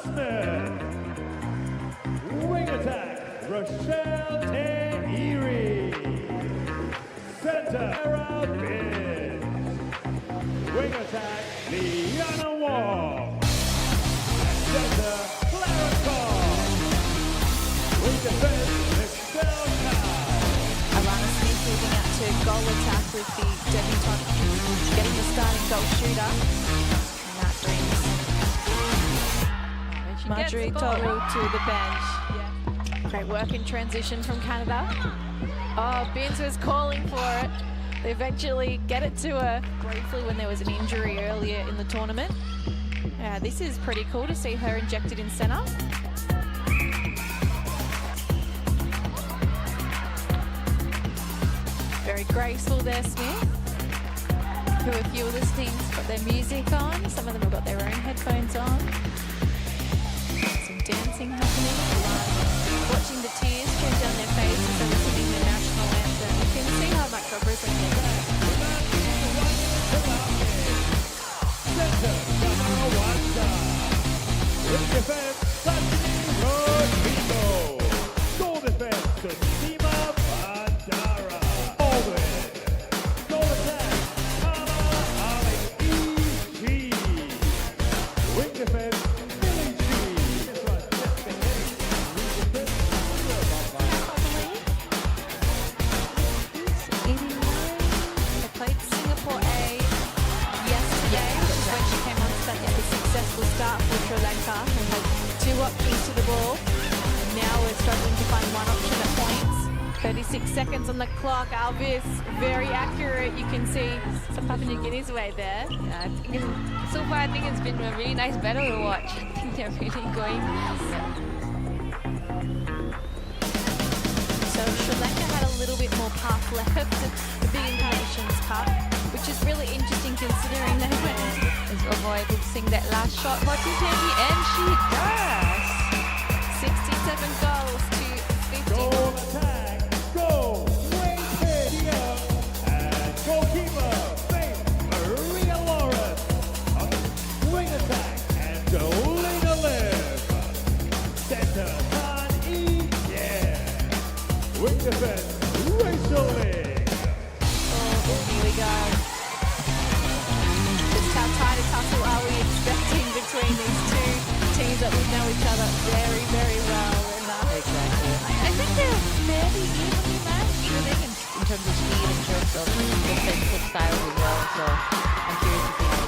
Smith. Wing attack, Rochelle Te'iri. Center, Sarah Bibb. Wing attack, Liana Wong. Center, Clara Cobb. Wing defense, Michelle Cow. Alana Smith moving out to goal attack with the debutante getting the starting goal shooter. And that brings Marjorie Toru to the bench. Great work in transition from Canada. Oh, Binns was calling for it. They eventually get it to her briefly when there was an injury earlier in the tournament. This is pretty cool to see her injected in centre. Very graceful there, Smith. Who, if you were listening, got their music on. Some of them have got their own headphones on. Some dancing happening. Watching the tears stream down their faces as they're singing the national anthem. You can see how much represented that. Goal defense to Sima Bandara. Goal attack, Kama Ali. Wing defense, Billy G. They played Singapore A yesterday, which is when she came on to get a successful start for Sri Lanka and had 2 options to the ball. And now we're struggling to find 1 option at points. 36 seconds on the clock. Alvis, very accurate. You can see some Papua New Guinea's way there. Yeah, so far I think it's been a really nice battle to watch. I think they're really going. So Sri Lanka had a little bit more path left at the Big Nations Cup, which is really interesting considering they went. Is avoid losing that last shot for T20, and she does. 67 goals to 50. Goal attack, goal, Wayne Taylor, and goalkeeper, Faith Maria Lawrence. Wing attack, and Jolena Liv. Center, Tan E. Yeah. Wing defense, Rachel Lee. Oh, here we go. Just how tight a tussle are we expecting between these two teams that would know each other very, very well? And, Exactly. I think they're fairly evenly matched. Even in terms of speed, in terms of defensive styles as well. So I'm curious to see how.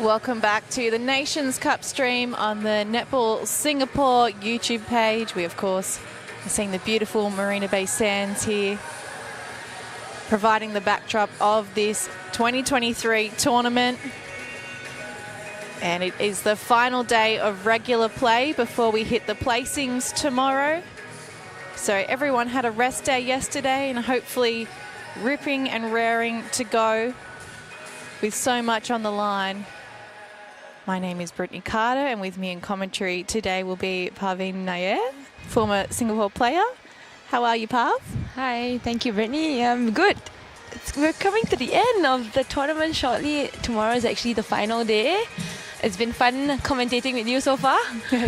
welcome back to the Nations Cup stream on the Netball Singapore YouTube page. We, of course, are seeing the beautiful Marina Bay Sands here, providing the backdrop of this 2023 tournament. And it is the final day of regular play before we hit the placings tomorrow. So everyone had a rest day yesterday and hopefully ripping and raring to go with so much on the line. My name is Brittany Carter, and with me in commentary today will be Parveen Nair, former Singapore player. How are you, Parv? Hi, thank you, Brittany. I'm good. We're coming to the end of the tournament shortly. Tomorrow is actually the final day. It's been fun commentating with you so far.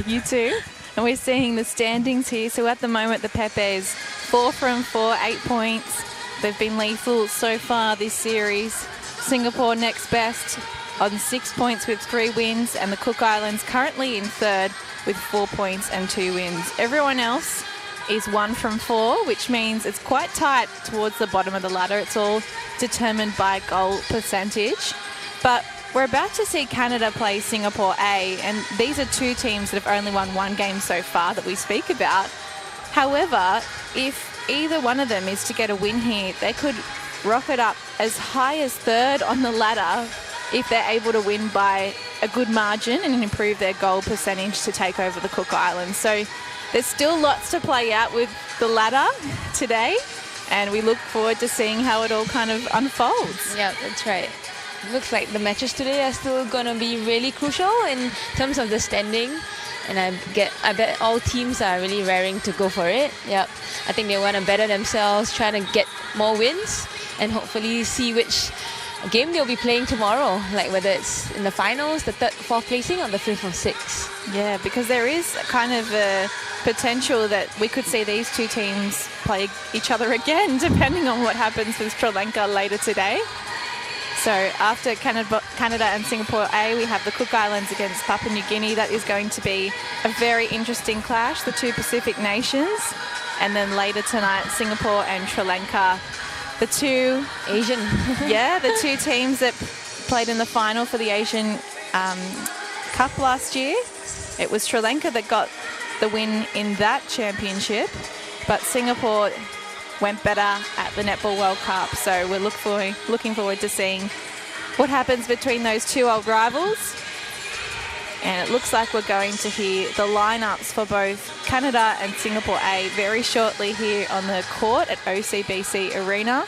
You too. And we're seeing the standings here. So at the moment, the Pepes 4 from 4, 8 points. They've been lethal so far this series. Singapore next best on 6 points with 3 wins, and the Cook Islands currently in third with 4 points and 2 wins. Everyone else is 1 from 4, which means it's quite tight towards the bottom of the ladder. It's all determined by goal percentage. But We're about to see Canada play Singapore A, and these are two teams that have only won one game so far that we speak about. However, if either one of them is to get a win here, they could rocket up as high as third on the ladder if they're able to win by a good margin and improve their goal percentage to take over the Cook Islands. So there's still lots to play out with the ladder today, and we look forward to seeing how it all kind of unfolds. Yeah, that's right. Looks like the matches today are still going to be really crucial in terms of the standing. And I bet all teams are really raring to go for it. Yep. I think they want to better themselves, trying to get more wins, and hopefully see which game they'll be playing tomorrow, like whether it's in the finals, the third, fourth placing, or the fifth or sixth. Yeah, because there is kind of a potential that we could see these two teams play each other again, depending on what happens with Sri Lanka later today. So after Canada and Singapore A, we have the Cook Islands against Papua New Guinea. That is going to be a very interesting clash, the two Pacific nations. And then later tonight, Singapore and Sri Lanka, the two Asian. yeah, the two teams that played in the final for the Asian Cup last year. It was Sri Lanka that got the win in that championship, but Singapore went better at the Netball World Cup. So we're looking forward to seeing what happens between those two old rivals. And it looks like we're going to hear the lineups for both Canada and Singapore A very shortly here on the court at OCBC Arena.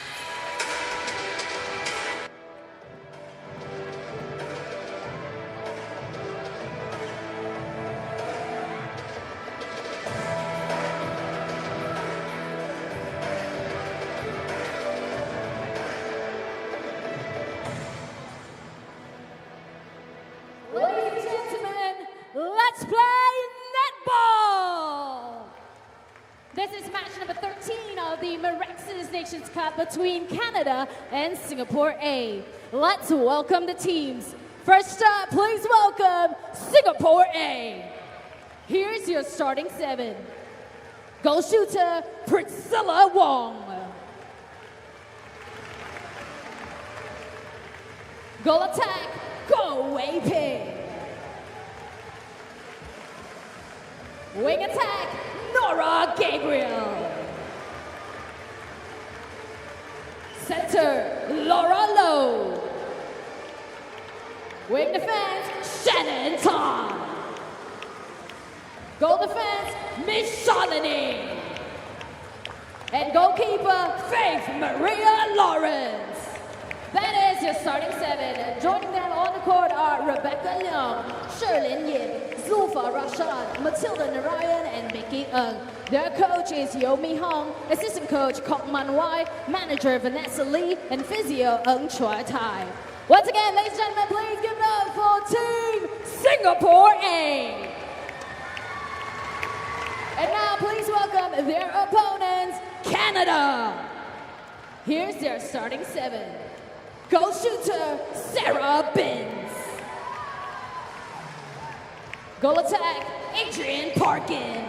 Ladies and gentlemen, let's play netball! This is match number 13 of the Mirxes Nations Cup between Canada and Singapore A. Let's welcome the teams. First up, please welcome Singapore A. Here's your starting seven. Goal shooter, Priscilla Wong. Goal attack, Go Wei Ping. Wing attack, Nora Gabriel. Center, Laura Lowe. Wing defense, Shannon Tom. Goal defense, Miss Shalini. And goalkeeper, Faith Maria Lawrence. That is your starting seven. Joining them on the court are Rebecca Leong, Sherlyn Yin, Zulfa Rashad, Matilda Narayan, and Mickey Ng. Their coach is Yomi Hong, assistant coach Kok Man Wai, manager Vanessa Lee, and physio Ng Chua Tai. Once again, ladies and gentlemen, please give it up for Team Singapore A. And now please welcome their opponents, Canada. Here's their starting seven. Goal shooter, Sarah Binns. Goal attack, Adrian Parkin.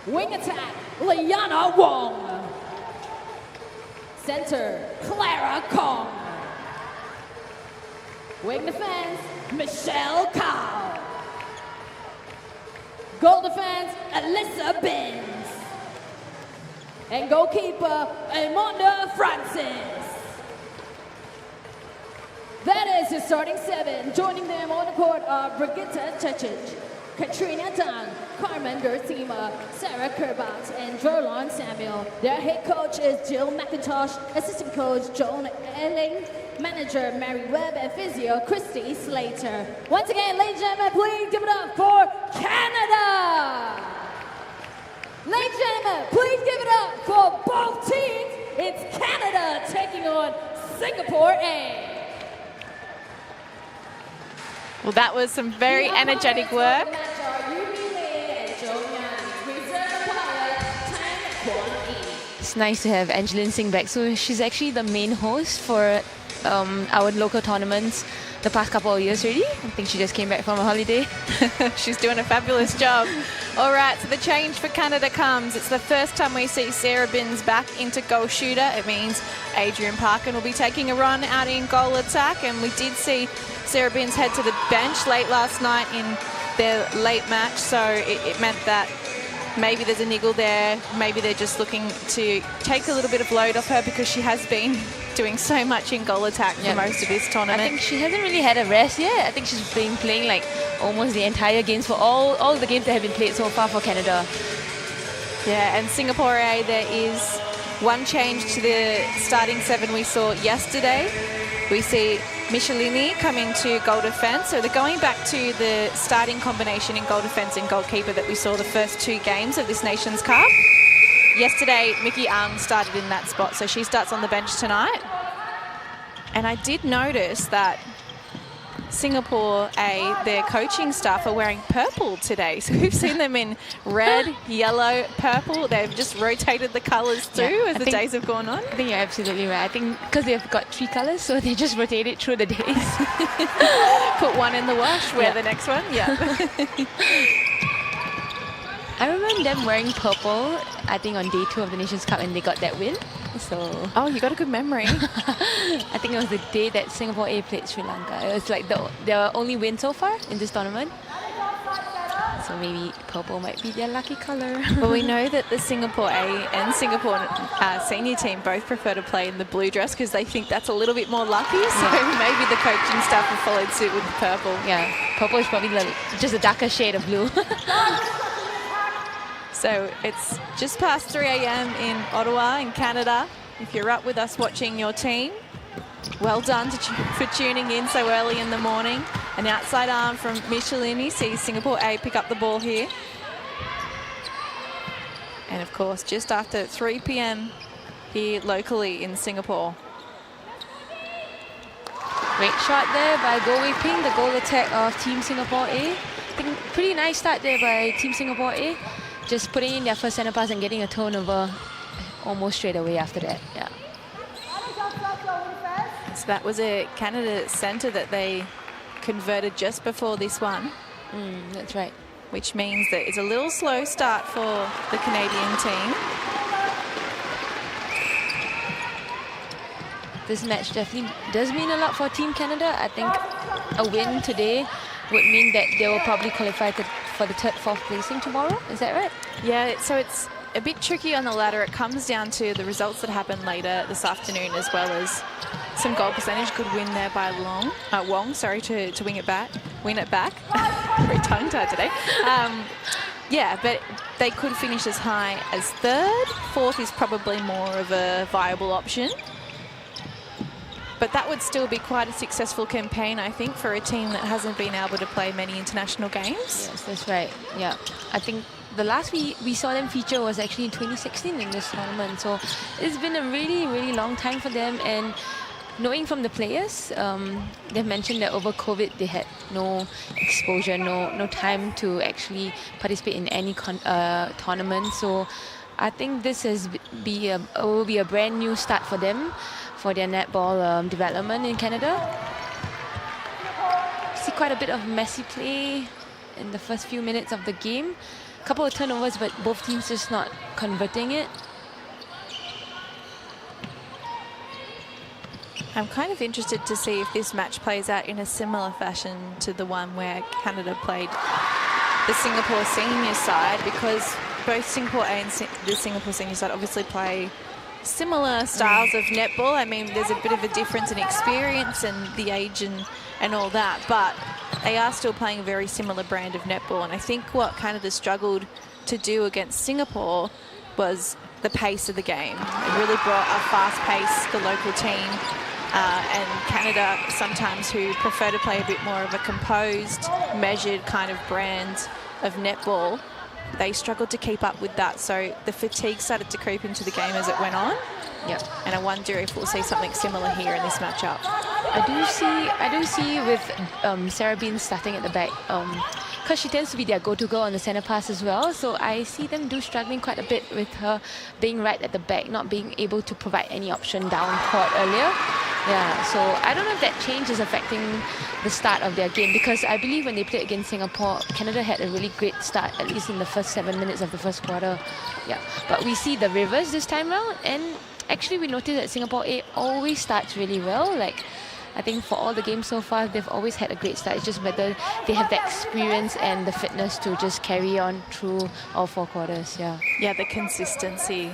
Wing attack, Liana Wong. Center, Clara Kong. Wing defense, Michelle Kao. Goal defense, Alyssa Binns. And goalkeeper, Amonda Francis. That is his starting seven. Joining them on the court are Brigitte Chechich, Katrina Dang, Carmen Gertima, Sarah Kerbat, and Jorlon Samuel. Their head coach is Jill McIntosh, assistant coach Joan Elling, manager Mary Webb, and physio Christy Slater. Once again, ladies and gentlemen, please give it up for Canada! Ladies and gentlemen, please give it up for both teams. It's Canada taking on Singapore A. Well, that was some very energetic work. It's nice to have Angeline Singh back. So she's actually the main host for our local tournaments the past couple of years already. I think she just came back from a holiday. She's doing a fabulous job. All right, so the change for Canada comes. It's the first time we see Sarah Binns back into goal shooter. It means Adrian Parkin will be taking a run out in goal attack, and we did see Sarah Binns head to the bench late last night in their late match, so it meant that maybe there's a niggle there. Maybe they're just looking to take a little bit of load off her because she has been doing so much in goal attack for most of this tournament. I think she hasn't really had a rest yet. I think she's been playing like almost the entire games for all the games that have been played so far for Canada. Yeah, and Singapore A, there is one change to the starting 7 we saw yesterday. We see Michelini coming to goal defence. So they're going back to the starting combination in goal defence and goalkeeper that we saw the first 2 games of this Nations Cup. Yesterday, Mickey Ang started in that spot, so she starts on the bench tonight. And I did notice that Singapore A, their coaching staff are wearing purple today. So we've seen them in red, yellow, purple. They've just rotated the colours through as the days have gone on. I think you're absolutely right. I think because they've got 3 colours, so they just rotate it through the days. Put one in the wash, wear the next one. Yeah. I remember them wearing purple, I think on day 2 of the Nations Cup, and they got that win. So oh, you got a good memory. I think it was the day that Singapore A played Sri Lanka. It was like their only win so far in this tournament. So maybe purple might be their lucky colour. Well, we know that the Singapore A and Singapore senior team both prefer to play in the blue dress because they think that's a little bit more lucky. So maybe the coaching staff have followed suit with the purple. Yeah, purple is probably just a darker shade of blue. So it's just past 3 a.m. in Ottawa in Canada. If you're up with us watching your team, well done for tuning in so early in the morning. An outside arm from Michelini sees Singapore A pick up the ball here. And of course, just after 3 p.m. here locally in Singapore. Great shot there by Goh Wei Ping, the goal attack of Team Singapore A. I think pretty nice start there by Team Singapore A. Just putting in their first centre pass and getting a turnover almost straight away after that. Yeah. So that was a Canada centre that they converted just before this one. That's right. Which means that it's a little slow start for the Canadian team. This match definitely does mean a lot for Team Canada. I think a win today would mean that they will probably qualify for the 3rd, 4th placing tomorrow. Is that right? Yeah, so it's a bit tricky on the ladder. It comes down to the results that happen later this afternoon, as well as some goal percentage. Could win there by Wong, sorry, to win it back. Very tongue-tied today. Yeah, but they could finish as high as 3rd. 4th is probably more of a viable option. But that would still be quite a successful campaign, I think, for a team that hasn't been able to play many international games. Yes, that's right. Yeah, I think the last we saw them feature was actually in 2016 in this tournament. So it's been a really, really long time for them. And knowing from the players, they've mentioned that over COVID they had no exposure, no time to actually participate in any tournament. So I think this will be a brand new start for them, for their netball development in Canada. See quite a bit of messy play in the first few minutes of the game. A couple of turnovers, but both teams just not converting it. I'm kind of interested to see if this match plays out in a similar fashion to the one where Canada played the Singapore senior side, because both Singapore A and the Singapore senior side obviously play similar styles of netball. I mean, there's a bit of a difference in experience and the age and all that, but they are still playing a very similar brand of netball. And I think what Canada struggled to do against Singapore was the pace of the game. It really brought a fast pace, the local team, and Canada sometimes, who prefer to play a bit more of a composed, measured kind of brand of netball, they struggled to keep up with that. So the fatigue started to creep into the game as it went on. Yep. And I wonder if we'll see something similar here in this matchup. I do see with Sarah Bean starting at the back, because she tends to be their go-to girl on the center pass as well. So I see them struggling quite a bit with her being right at the back, not being able to provide any option down court earlier. Yeah, so I don't know if that change is affecting the start of their game, because I believe when they played against Singapore, Canada had a really great start, at least in the first 7 minutes of the first quarter. Yeah, but we see the reverse this time round, and actually we noticed that Singapore A always starts really well. Like, I think for all the games so far, they've always had a great start. It's just whether they have the experience and the fitness to just carry on through all 4 quarters. Yeah. Yeah, the consistency.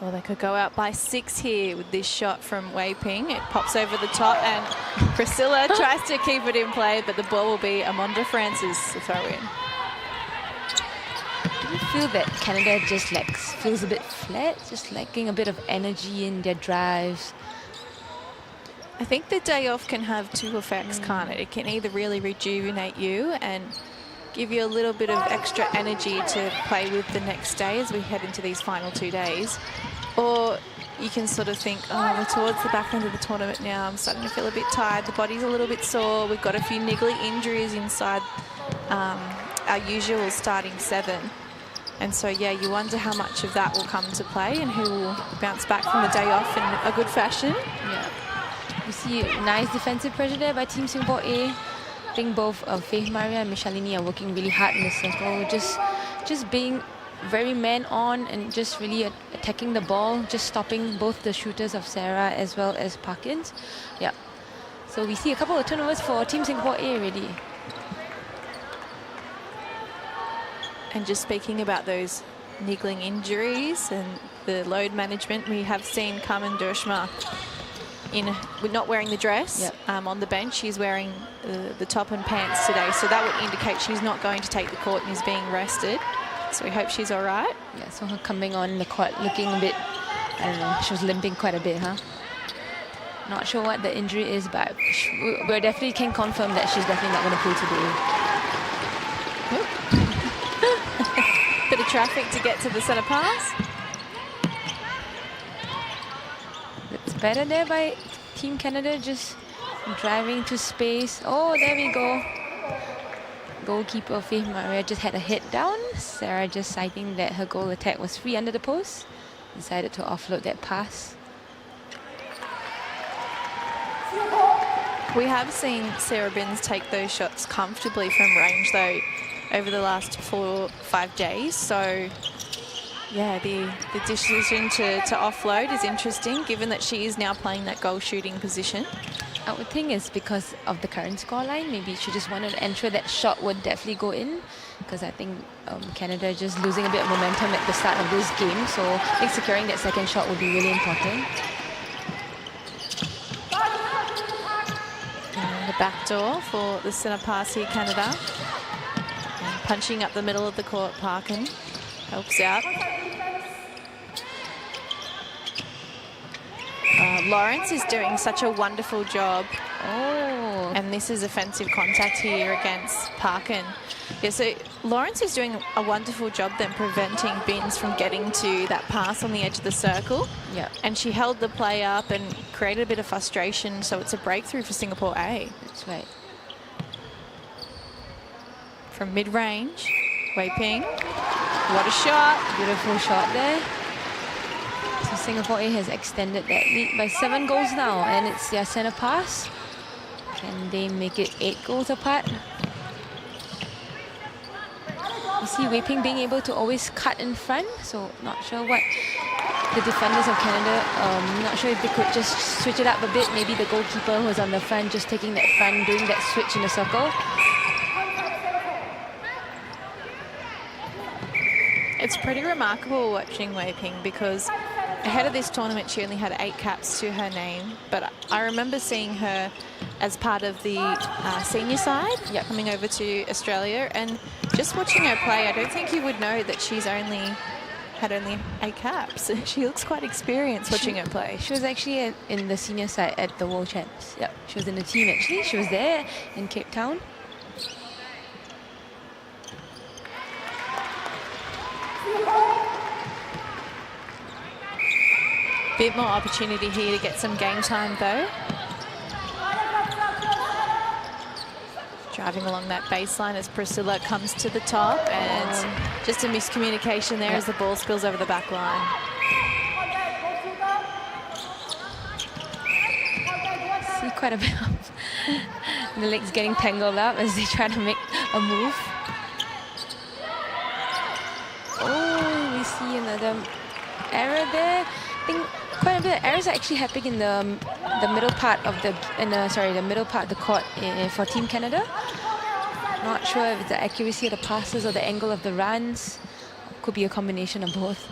Well, they could go out by 6 here with this shot from Wei Ping. It pops over the top, and Priscilla tries to keep it in play, but the ball will be Amonda Francis to throw in. Do you feel that Canada just feels a bit flat, just lacking a bit of energy in their drives? I think the day off can have 2 effects, can't it? It can either really rejuvenate you and give you a little bit of extra energy to play with the next day as we head into these final 2 days, or you can sort of think, oh, we're towards the back end of the tournament now, I'm starting to feel a bit tired, the body's a little bit sore, we've got a few niggly injuries inside our usual starting 7. And so, yeah, you wonder how much of that will come to play and who will bounce back from the day off in a good fashion. Yeah. You see nice defensive pressure there by Team Singapore A. I think both Faith Maria and Michalini are working really hard in the circle, just being very man-on and just really attacking the ball, just stopping both the shooters of Sarah as well as Parkins. Yeah. So we see a couple of turnovers for Team Singapore A already. And just speaking about those niggling injuries and the load management, we have seen Carmen Dershma not wearing the dress. Yep. On the bench. She's wearing the top and pants today, so that would indicate she's not going to take the court and is being rested. So we hope she's all right. Yeah, so her coming on the court looking a bit, I don't know, she was limping quite a bit, huh? Not sure what the injury is, but we definitely can confirm that she's definitely not going to play today. Bit of traffic to get to the centre pass. It's better there by Team Canada, just driving to space. Oh, there we go. Goalkeeper Faith Maria just had a hit down. Sarah just citing that her goal attack was free under the post. Decided to offload that pass. We have seen Sarah Binns take those shots comfortably from range, though, over the last 4 or 5 days. So, yeah, the decision to offload is interesting, given that she is now playing that goal shooting position. I would think it's because of the current scoreline. Maybe she just wanted to ensure that shot would definitely go in, because I think Canada just losing a bit of momentum at the start of this game. So I think securing that second shot would be really important. And the back door for the centre pass here, Canada. And punching up the middle of the court, Parkin helps out. Lawrence is doing such a wonderful job. Oh. And this is offensive contact here against Parkin. Yeah, so Lawrence is doing a wonderful job then preventing Binns from getting to that pass on the edge of the circle. Yeah. And she held the play up and created a bit of frustration, so it's a breakthrough for Singapore A. That's right. From mid-range, Wei Ping. What a shot. Beautiful shot there. So Singapore A has extended that lead by 7 goals now, and it's their centre pass. Can they make it 8 goals apart? You see Wei Ping being able to always cut in front, so not sure what the defenders of Canada, not sure if they could just switch it up a bit. Maybe the goalkeeper who was on the front just taking that front, doing that switch in the circle. It's pretty remarkable watching Wei Ping, because ahead of this tournament she only had 8 caps to her name, but I remember seeing her as part of the senior side, coming over to Australia, and just watching her play, I don't think you would know that she's had only 8 caps. She looks quite experienced watching her play. She was actually in the senior side at the World Champs. Yep, she was in the team actually. She was there in Cape Town. Bit more opportunity here to get some game time though. Driving along that baseline as Priscilla comes to the top, and just a miscommunication there as the ball spills over the back line. See quite a bit of the legs getting tangled up as they try to make a move. Oh, we see another error there. I think quite a bit of errors are actually happening in the middle part of the the middle part of the court for Team Canada. Not sure if it's the accuracy of the passes or the angle of the runs. Could be a combination of both.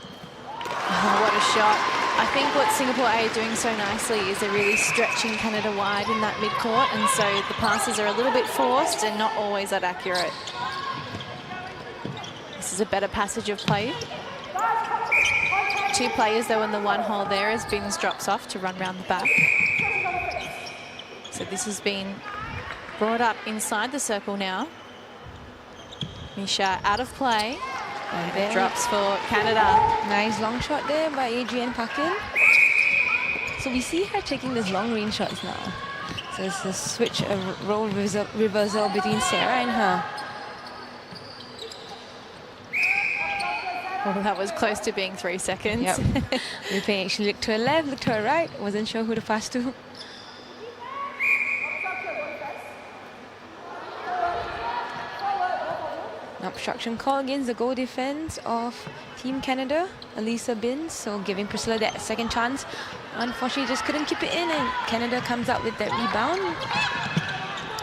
Oh, what a shot. I think what Singapore A are doing so nicely is they're really stretching Canada wide in that mid-court, and so the passes are a little bit forced and not always that accurate. This is a better passage of play. 2 players though in the one hole there as Bins drops off to run round the back. So this has been brought up inside the circle now. Misha out of play. And it drops for Canada. Nice long shot there by Adrienne Parkin. So we see her taking these long range shots now. So it's a switch, a role reversal between Sarah and her. Well, that was close to being 3 seconds. Yep. Wei Ping actually looked to her left, looked to her right, wasn't sure who to pass to. An obstruction call against the goal defense of Team Canada, Elisa Bins, so giving Priscilla that second chance. Unfortunately, just couldn't keep it in, and Canada comes out with that rebound.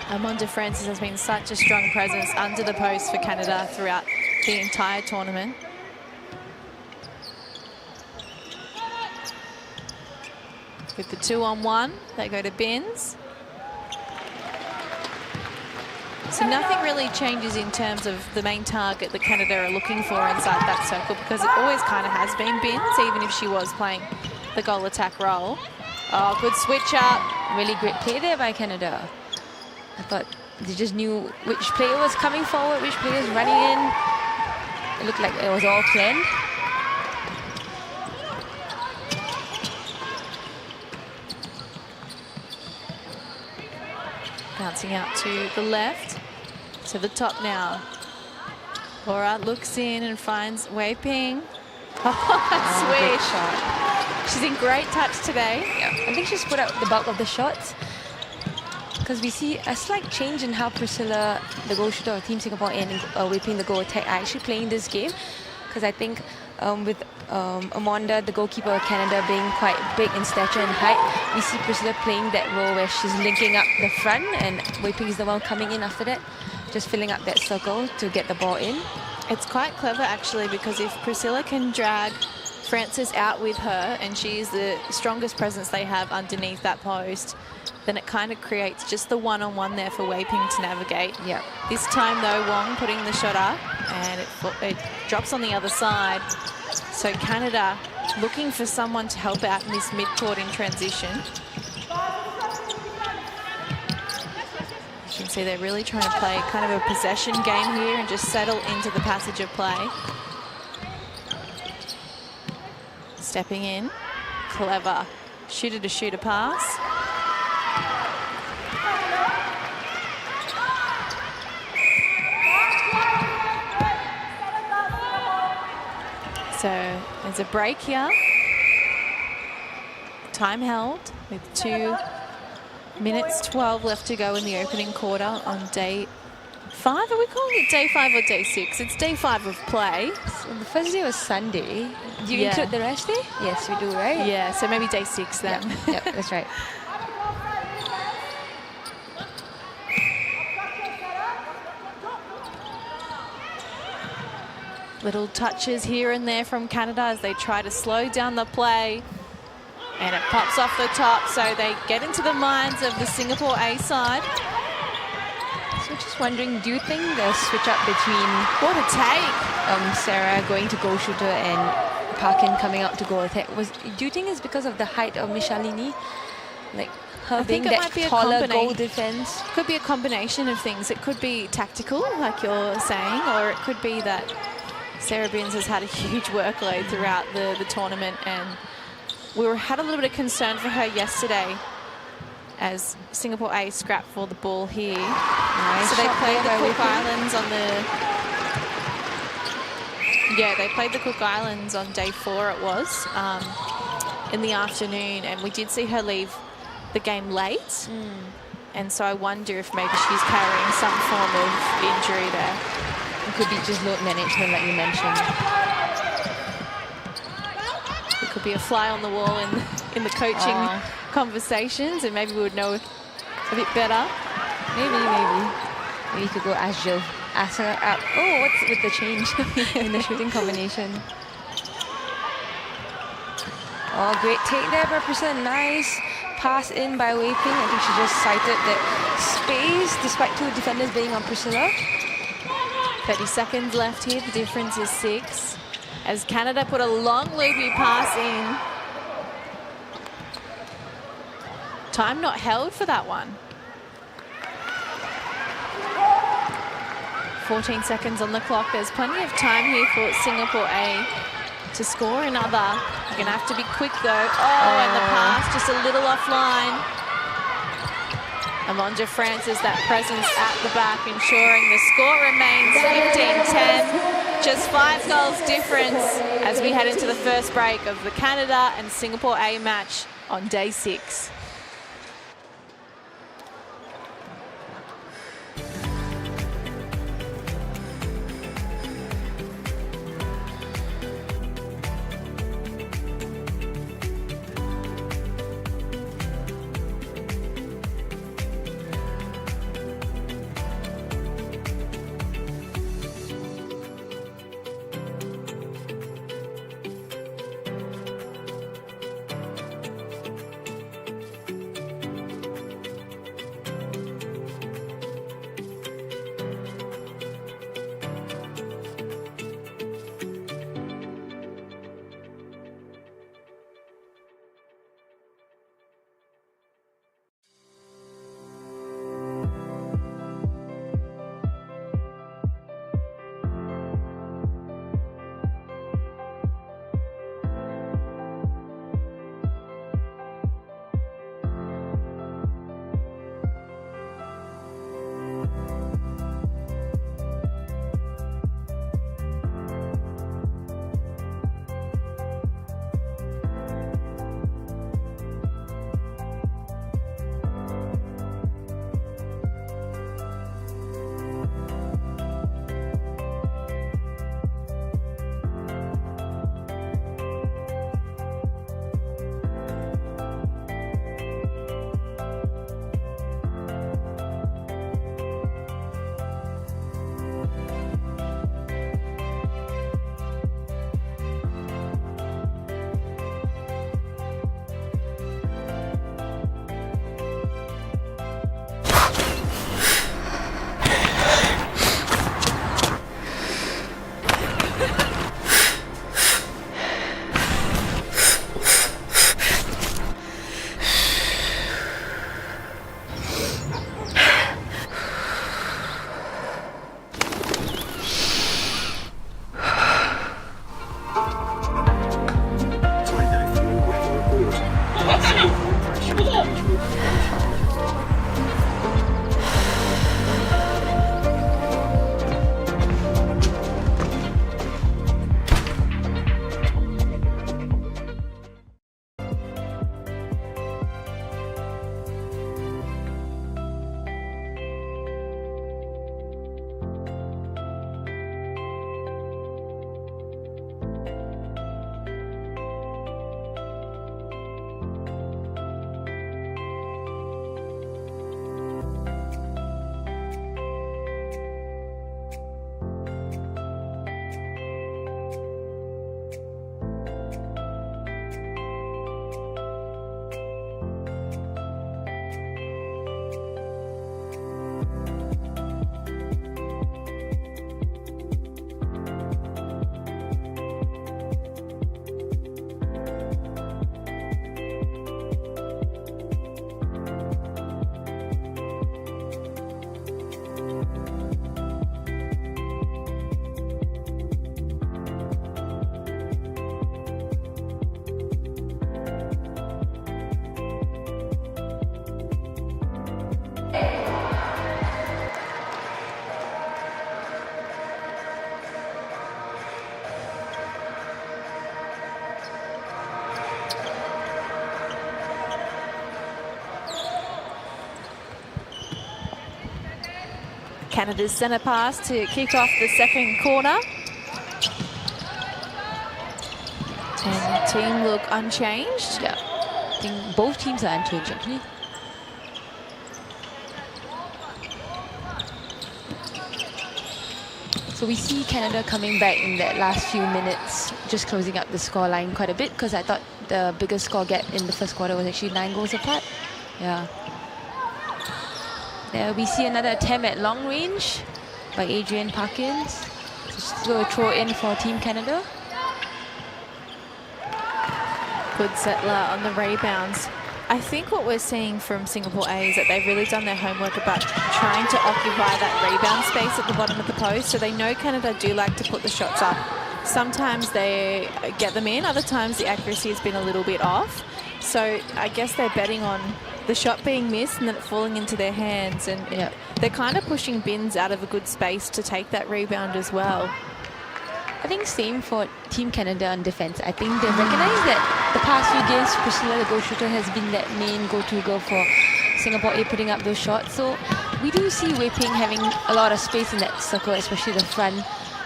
Amanda Francis has been such a strong presence under the post for Canada throughout the entire tournament. With the 2-on-1, they go to Bins. So nothing really changes in terms of the main target that Canada are looking for inside that circle, because it always kind of has been Bins, even if she was playing the goal attack role. Oh, good switch up. Really great play there by Canada. I thought they just knew which player was coming forward, which player was running in. It looked like it was all planned. Bouncing out to the left, to the top now. Laura looks in and finds Wei Ping. Swish. Shot. She's in great touch today. Yeah. I think she's put out the bulk of the shots, because we see a slight change in how Priscilla, the goal shooter of Team Singapore, and Wei Ping, the goal attack, are actually playing this game. Because I think with Amanda, the goalkeeper of Canada, being quite big in stature and height, we see Priscilla playing that role where she's linking up the front, and Wei Ping is the one coming in after that, just filling up that circle to get the ball in. It's quite clever actually, because if Priscilla can drag Francis out with her, and she is the strongest presence they have underneath that post, then it kind of creates just the one-on-one there for Wei Ping to navigate. Yeah. This time though, Wong putting the shot up, and it drops on the other side. So Canada looking for someone to help out in this mid-court in transition. You can see they're really trying to play kind of a possession game here and just settle into the passage of play. Stepping in, clever shooter-to-shooter pass. So there's a break here. Time held with 2 minutes 12 left to go in the opening quarter on day 5. Are we calling it day 5 or day 6? It's day 5 of play. So the first day was Sunday. Do you include the rest day? Yes, we do, right? Yeah, so maybe day 6 then. Yeah, that's right. Little touches here and there from Canada as they try to slow down the play. And it pops off the top, so they get into the minds of the Singapore A side. So just wondering, do you think the switch up between What a take! Sarah going to goal shooter and Parkin coming out to goal attack, do you think it's because of the height of Michalini? Like her being that taller goal defense? Could be a combination of things. It could be tactical, like you're saying, or it could be that Sarah Bins has had a huge workload throughout the tournament, and had a little bit of concern for her yesterday as Singapore A scrapped for the ball here. Nice So they shot played the there by Cook Wei Ping. Islands on they played the Cook Islands on day 4 it was, in the afternoon, and we did see her leave the game late. And so I wonder if maybe she's carrying some form of injury there. It could be just load management like you mentioned. It could be a fly on the wall in the coaching conversations, and maybe we would know a bit better. Maybe. Maybe you could go ask Jill. Ask her out. Oh, what's with the change in the shooting combination? Oh, great take there by Priscilla. Nice pass in by Wei Ping. I think she just cited that space despite 2 defenders being on Priscilla. 30 seconds left here. The difference is 6. As Canada put a long loopy pass in. Time not held for that one. 14 seconds on the clock. There's plenty of time here for Singapore A to score another. You're going to have to be quick though. And the pass just a little offline. Alonja Francis, that presence at the back, ensuring the score remains 15-10. Just 5 goals difference as we head into the first break of the Canada and Singapore A match on day 6. Canada's centre pass to kick off the second quarter. And the team look unchanged. Yeah, I think both teams are unchanged actually. So we see Canada coming back in that last few minutes, just closing up the score line quite a bit, because I thought the biggest score gap in the first quarter was actually 9 goals apart. Yeah. There we see another attempt at long range by Adrian Parkins. So a throw in for Team Canada. Good settler on the rebounds. I think what we're seeing from Singapore A is that they've really done their homework about trying to occupy that rebound space at the bottom of the post. So they know Canada do like to put the shots up. Sometimes they get them in, other times the accuracy has been a little bit off. So I guess they're betting on the shot being missed and then it falling into their hands. And they're kind of pushing Bins out of a good space to take that rebound as well. I think same for Team Canada on defense. I think they recognize that the past few games, Priscilla, the goal shooter, has been that main go-to girl for Singapore A putting up those shots. So we do see Wei Ping having a lot of space in that circle, especially the front,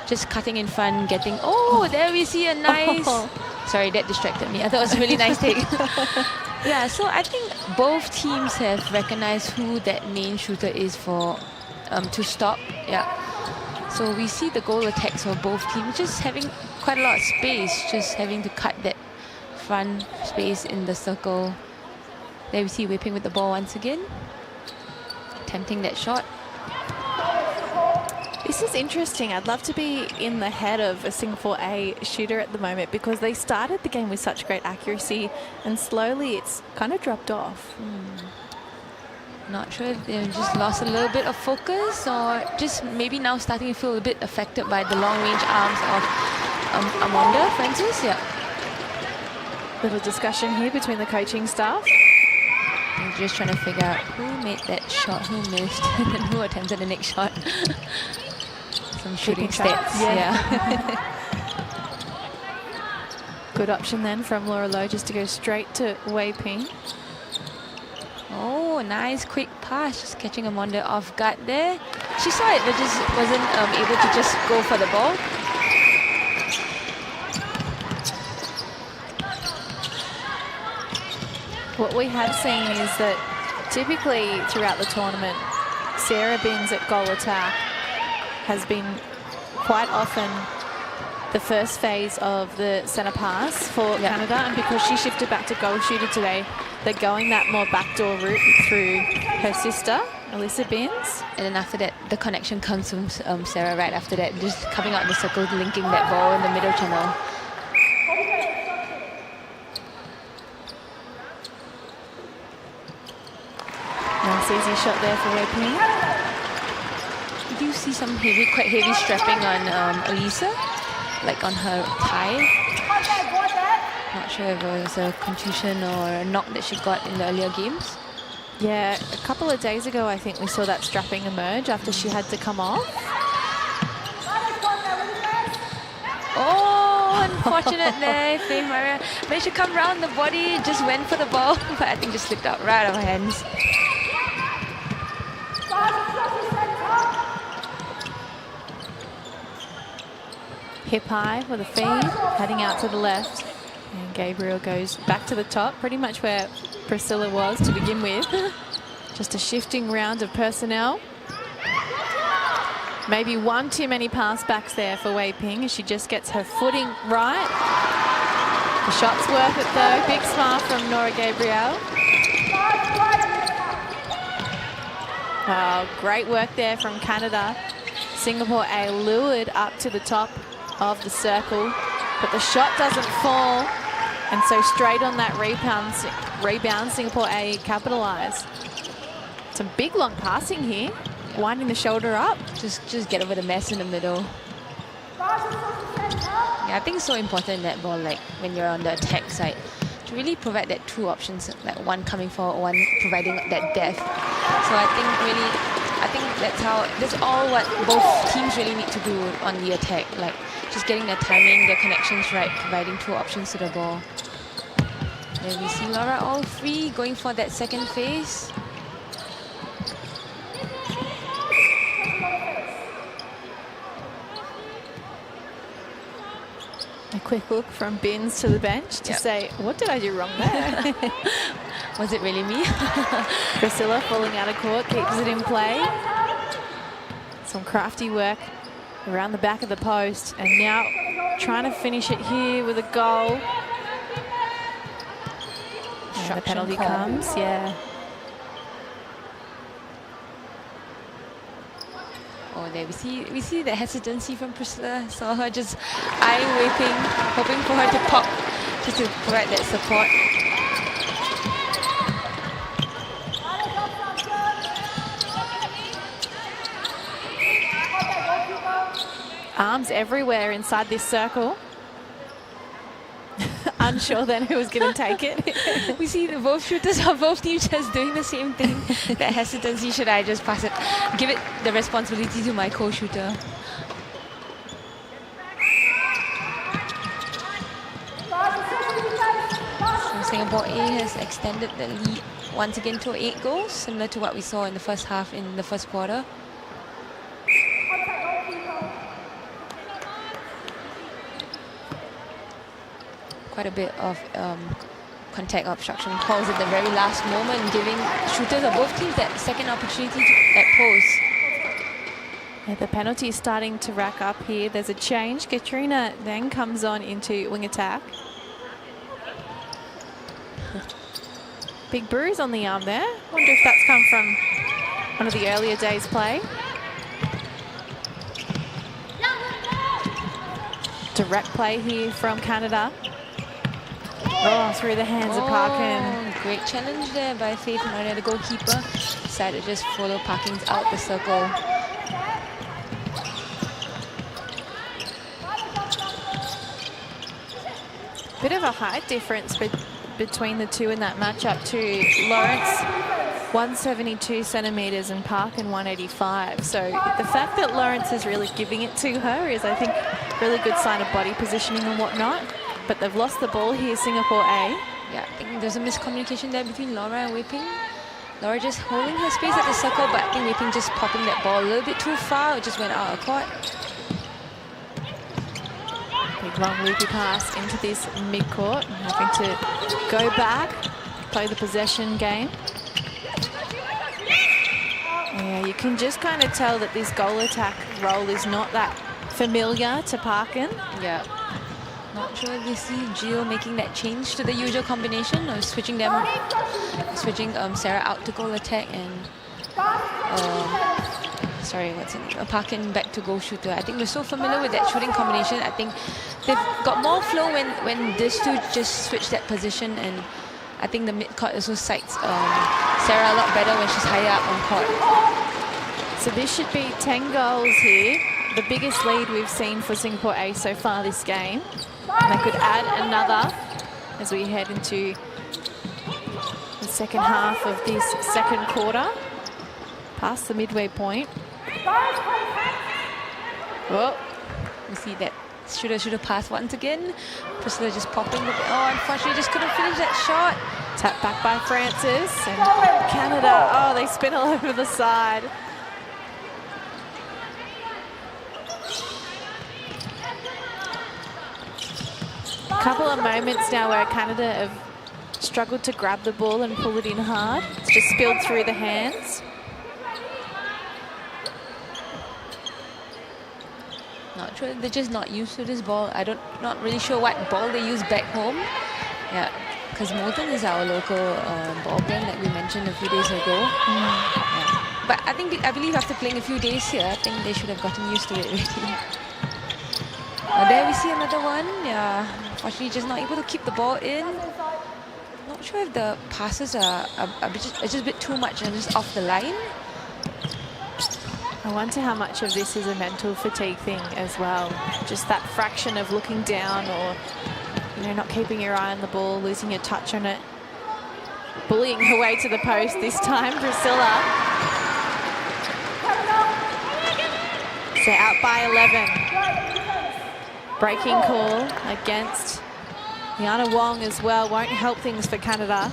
just cutting in front, getting, there we see a nice, sorry, that distracted me. I thought it was a really nice take. Yeah, so I think both teams have recognized who that main shooter is for to stop. Yeah. So we see the goal attacks for both teams just having quite a lot of space, just having to cut that front space in the circle. There we see Wei Ping with the ball once again, attempting that shot. This is interesting. I'd love to be in the head of a Singapore A shooter at the moment, because they started the game with such great accuracy and slowly it's kind of dropped off. Not sure if they just lost a little bit of focus, or just maybe now starting to feel a bit affected by the long-range arms of Amanda Francis. Yeah. Little discussion here between the coaching staff. I'm just trying to figure out who made that shot, who missed, and then who attempted the next shot. Some shooting stats. Yeah. Good option then from Laura Lowe just to go straight to Wei Ping. Oh, nice quick pass, just catching Amanda off guard there. She saw it, but just wasn't able to just go for the ball. What we have seen is that typically throughout the tournament, Sarah Bins at goal attack has been quite often the first phase of the centre pass for Canada, and because she shifted back to goal shooter today, they're going that more backdoor route through her sister, Alyssa Bins. And then after that, the connection comes from Sarah right after that, just coming out in the circle, linking that ball in the middle channel. Nice easy shot there for Wei Ping. You do see some quite heavy strapping on Alyssa, like on her thigh. Not sure if it was a contusion or a knock that she got in the earlier games. Yeah, a couple of days ago I think we saw that strapping emerge after she had to come off. Oh, unfortunate there. Faye Maria managed to come round the body, just went for the ball, but I think just slipped out right out of her hands. Hip high with a feed, heading out to the left. And Gabriel goes back to the top, pretty much where Priscilla was to begin with. Just a shifting round of personnel. Maybe one too many pass backs there for Wei Ping as she just gets her footing right. The shot's worth it though. Big smile from Nora Gabriel. Oh, great work there from Canada. Singapore A lured up to the top of the circle, but the shot doesn't fall, and so straight on that rebound Singapore A capitalise. Some big long passing here, winding the shoulder up. Just get over the mess in the middle. Yeah, I think it's so important in netball, like when you're on the attack side, to really provide that two options, like one coming forward, one providing that depth. So I think that's all what both teams really need to do on the attack, like just getting their timing, their connections right, providing two options to the ball. Then we see Laura all free, going for that second phase. quick look from Bins to the bench to say, what did I do wrong there? Was it really me? Priscilla falling out of court, keeps it in play. Some crafty work around the back of the post, and now trying to finish it here with a goal. And the penalty comes, yeah. Oh, there we see the hesitancy from Priscilla. Saw her just eye waving, hoping for her to pop, just to provide that support. Arms everywhere inside this circle. Unsure then who was going to take it. We see the both shooters of both teams just doing the same thing. That hesitancy, should I just pass it? Give it the responsibility to my co-shooter. So Singapore A has extended the lead once again to 8 goals, similar to what we saw in the first half in the first quarter. Quite a bit of contact obstruction calls at the very last moment, giving shooters of both teams that second opportunity at post. Yeah, the penalty is starting to rack up here. There's a change. Katrina then comes on into wing attack. Big bruise on the arm there. Wonder if that's come from one of the earlier days' play. Direct play here from Canada. Oh, through the hands of Parkin. Great challenge there by Faith Maria, the goalkeeper. Decided to just follow Parkins out the circle. Bit of a height difference between the two in that matchup too. Lawrence, 172 centimetres and Parkin 185. So the fact that Lawrence is really giving it to her is, I think, really good sign of body positioning and whatnot. But they've lost the ball here, Singapore A. Yeah, I think there's a miscommunication there between Laura and Wei Ping. Laura just holding her space at the circle, but I think Wei Ping just popping that ball a little bit too far. It just went out of court. Big long loopy pass into this mid-court, having to go back, play the possession game. Yeah, you can just kind of tell that this goal attack role is not that familiar to Parkin. Yeah. Not sure if they see Gio making that change to the usual combination, or switching Sarah out to goal attack and Parkin back to goal shooter. I think we're so familiar with that shooting combination. I think they've got more flow when these two just switch that position, and I think the mid-court also sights Sarah a lot better when she's higher up on court. So this should be 10 goals here. The biggest lead we've seen for Singapore A so far this game. And they could add another as we head into the second half of this second quarter, past the midway point. Oh, we see that shooter pass once again. Priscilla just popping the ball. Oh, unfortunately, just couldn't finish that shot. Tap back by Francis, and Canada, oh, they spin all over the side. Couple of moments now where Canada have struggled to grab the ball and pull it in hard. It's just spilled through the hands. Not sure, they're just not used to this ball. Not really sure what ball they use back home. Yeah, because Moulton is our local ball brand that we mentioned a few days ago. Yeah. But I believe after playing a few days here, I think they should have gotten used to it already. There we see another one. Yeah, unfortunately just not able to keep the ball in. Not sure if the passes are just a bit too much and just off the line. I wonder how much of this is a mental fatigue thing as well. Just that fraction of looking down, or not keeping your eye on the ball, losing your touch on it. Bullying her way to the post this time, Priscilla. So out by 11. Breaking call against Yana Wong as well. Won't help things for Canada.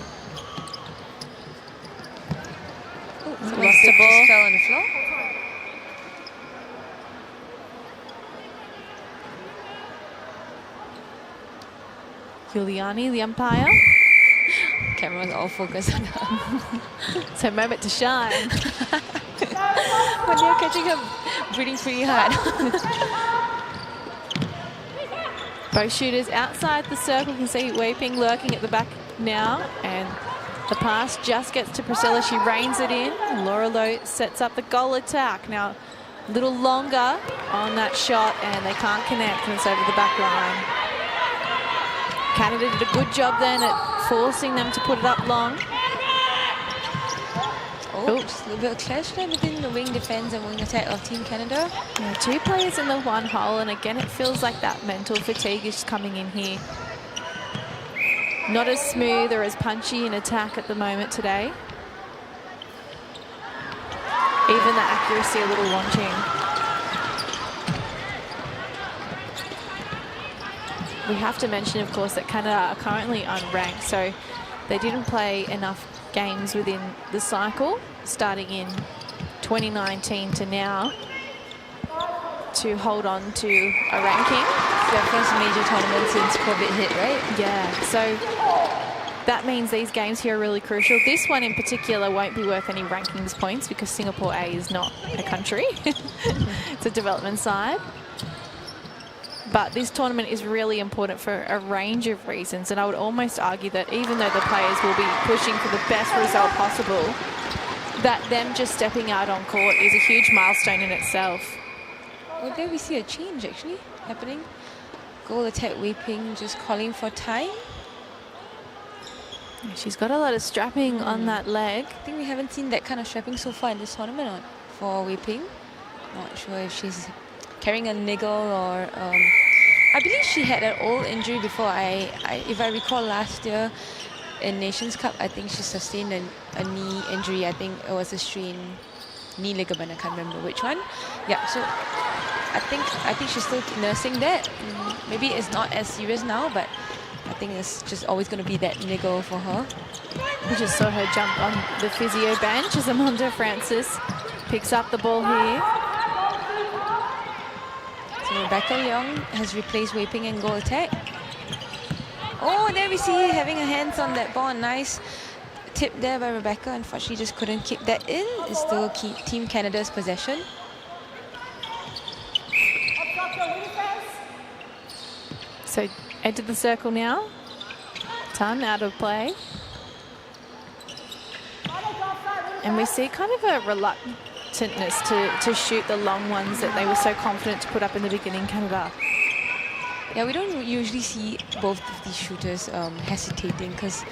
Lost the ball. Just fell on the floor. Giuliani, the umpire. Camera's all focused on her. It's her moment to shine. But they're catching her breathing pretty hard. Both shooters outside the circle. You can see Wei Ping lurking at the back now. And the pass just gets to Priscilla. She reins it in. Laura Lowe sets up the goal attack. Now, a little longer on that shot, and they can't connect, and it's over the back line. Canada did a good job then at forcing them to put it up long. Oh, just a little bit of clash there between the wing defense and wing attack of Team Canada. Yeah, 2 players in the one hole, and again, it feels like that mental fatigue is coming in here. Not as smooth or as punchy in attack at the moment today. Even the accuracy a little wanting. We have to mention, of course, that Canada are currently unranked, so they didn't play enough games within the cycle, starting in 2019 to now, to hold on to a ranking. Their first major tournament since COVID hit, right? Yeah, so that means these games here are really crucial. This one in particular won't be worth any rankings points because Singapore A is not a country. It's a development side. But this tournament is really important for a range of reasons, and I would almost argue that even though the players will be pushing for the best result possible, that them just stepping out on court is a huge milestone in itself. Well, there we see a change actually happening. Goal attack Wei Ping just calling for time. She's got a lot of strapping on that leg. I think we haven't seen that kind of strapping so far in this tournament for Wei Ping. Not sure if she's carrying a niggle or... I believe she had an old injury before. If I recall last year in Nations Cup, I think she sustained a knee injury. I think it was a strained knee ligament. I can't remember which one. Yeah, so I think she's still nursing that. Maybe it's not as serious now, but I think it's just always going to be that niggle for her. We just saw her jump on the physio bench as Amanda Francis picks up the ball here. So Rebecca Leong has replaced Wei Ping in goal attack. Oh, there we see having her hands on that ball. Nice tip there by Rebecca. Unfortunately, just couldn't keep that in. It's still Team Canada's possession. So entered the circle now. Ton out of play. And we see kind of a reluctantness to shoot the long ones that they were so confident to put up in the beginning, Canada. Yeah, we don't usually see both of these shooters hesitating, because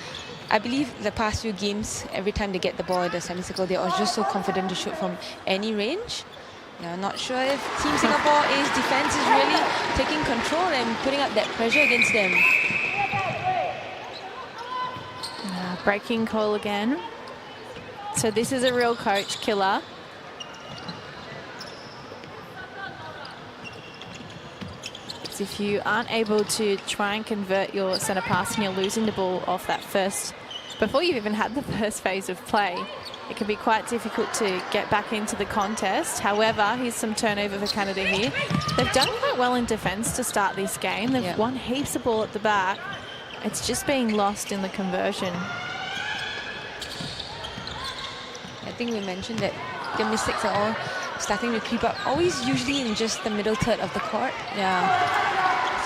I believe the past few games, every time they get the ball at the semicircle, they are just so confident to shoot from any range. Yeah, I'm not sure if Team Singapore A's defense is really taking control and putting up that pressure against them. Breaking call again. So this is a real coach killer. So if you aren't able to try and convert your centre pass and you're losing the ball off that first, before you've even had the first phase of play, it can be quite difficult to get back into the contest. However, here's some turnover for Canada here. They've done quite well in defence to start this game. They've won heaps of ball at the back. It's just being lost in the conversion. I think we mentioned that the mistakes are all starting to creep up, always usually in just the middle third of the court. Yeah.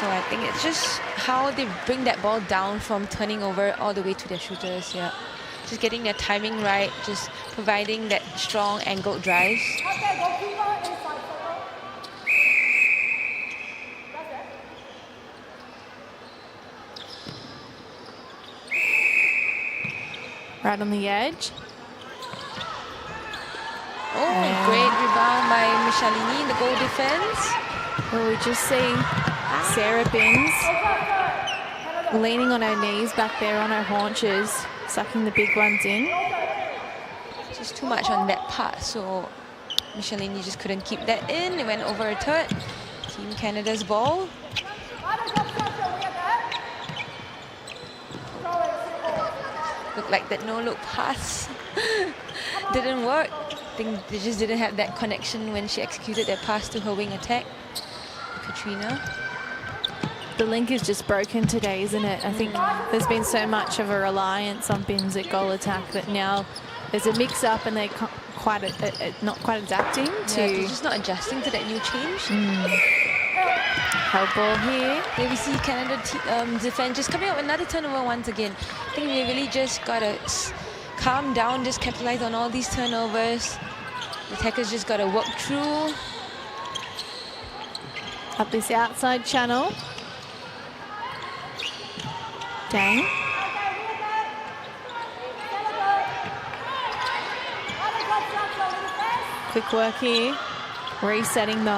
So I think it's just how they bring that ball down from turning over all the way to their shooters. Yeah. Just getting their timing right, just providing that strong angled drives. Right on the edge. Oh, great rebound by Michalini in the goal defense. Well, we just see Sarah Binns leaning on her knees back there on her haunches, sucking the big ones in. Just too much on that pass, so Michalini just couldn't keep that in. It went over a third. Team Canada's ball. Looked like that no-look pass didn't work. I think they just didn't have that connection when she executed that pass to her wing attack, Katrina. The link is just broken today, isn't it? I think there's been so much of a reliance on bins at goal attack that now there's a mix-up and they're not quite adapting to... Yeah, they're just not adjusting to that new change. Help ball here. Here we see Canada defense just coming up with another turnover once again. I think they really just got to calm down, just capitalize on all these turnovers. The attackers just got to work through. Up this outside channel. Dang. Quick work here. Resetting though.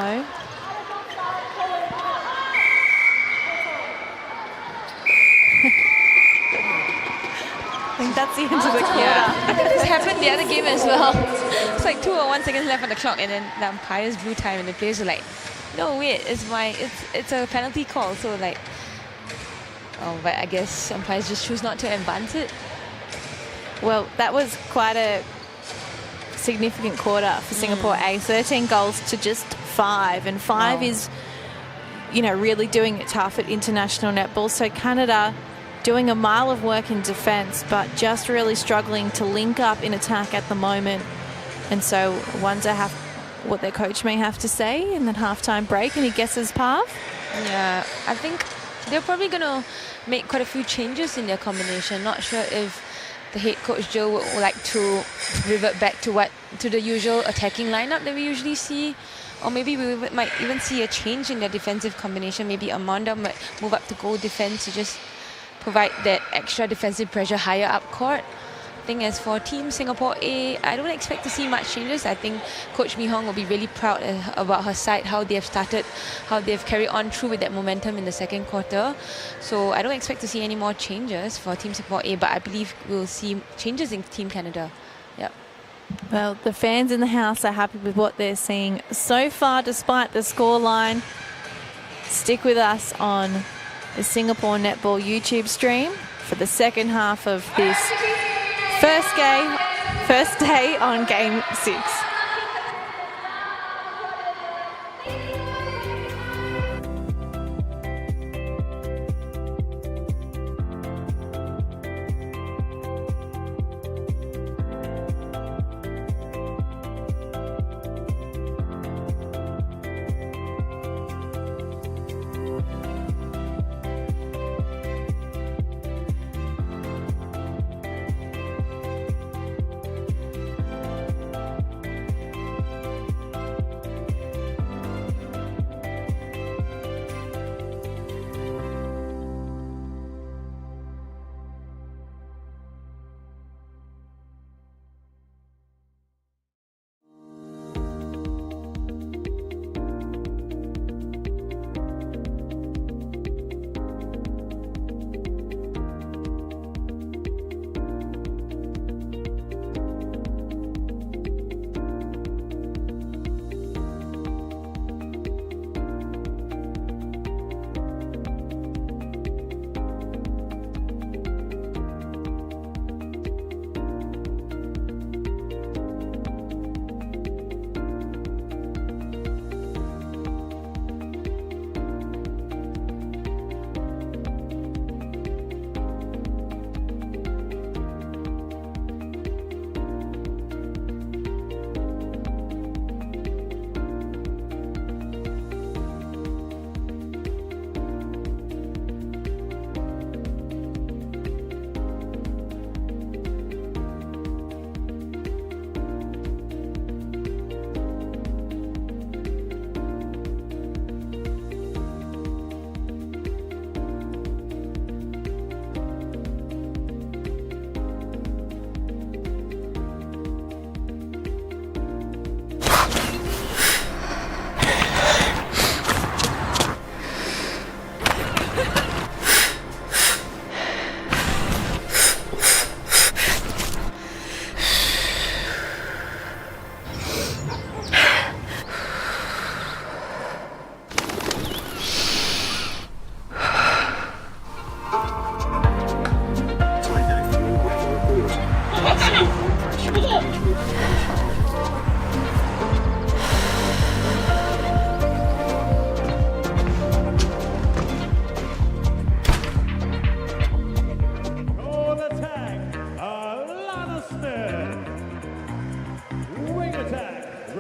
I think that's the end of the quarter. I think this happened the other game as well. It's like 2 or 1 seconds left on the clock, and then the umpires blew time, and the players were like, "No, wait, it's a penalty call." So like, oh, but I guess umpires just choose not to advance it. Well, that was quite a significant quarter for Singapore A. 13 goals to just 5, and 5 is, you know, really doing it tough at international netball. So Canada doing a mile of work in defence, but just really struggling to link up in attack at the moment. And so wonder what their coach may have to say in that halftime break, and he guesses Pav. Yeah, I think they're probably going to make quite a few changes in their combination. Not sure if the head coach Joe would like to revert back to the usual attacking lineup that we usually see. Or maybe we might even see a change in their defensive combination. Maybe Amanda might move up to goal defense to just provide that extra defensive pressure higher up court. I think as for Team Singapore A, I don't expect to see much changes. I think Coach Mi Hong will be really proud about her side, how they have started, how they have carried on through with that momentum in the second quarter. So I don't expect to see any more changes for Team Singapore A, but I believe we'll see changes in Team Canada. Yep. Well, the fans in the house are happy with what they're seeing so far, despite the scoreline. Stick with us on the Singapore Netball YouTube stream for the second half of this first day on Game 6.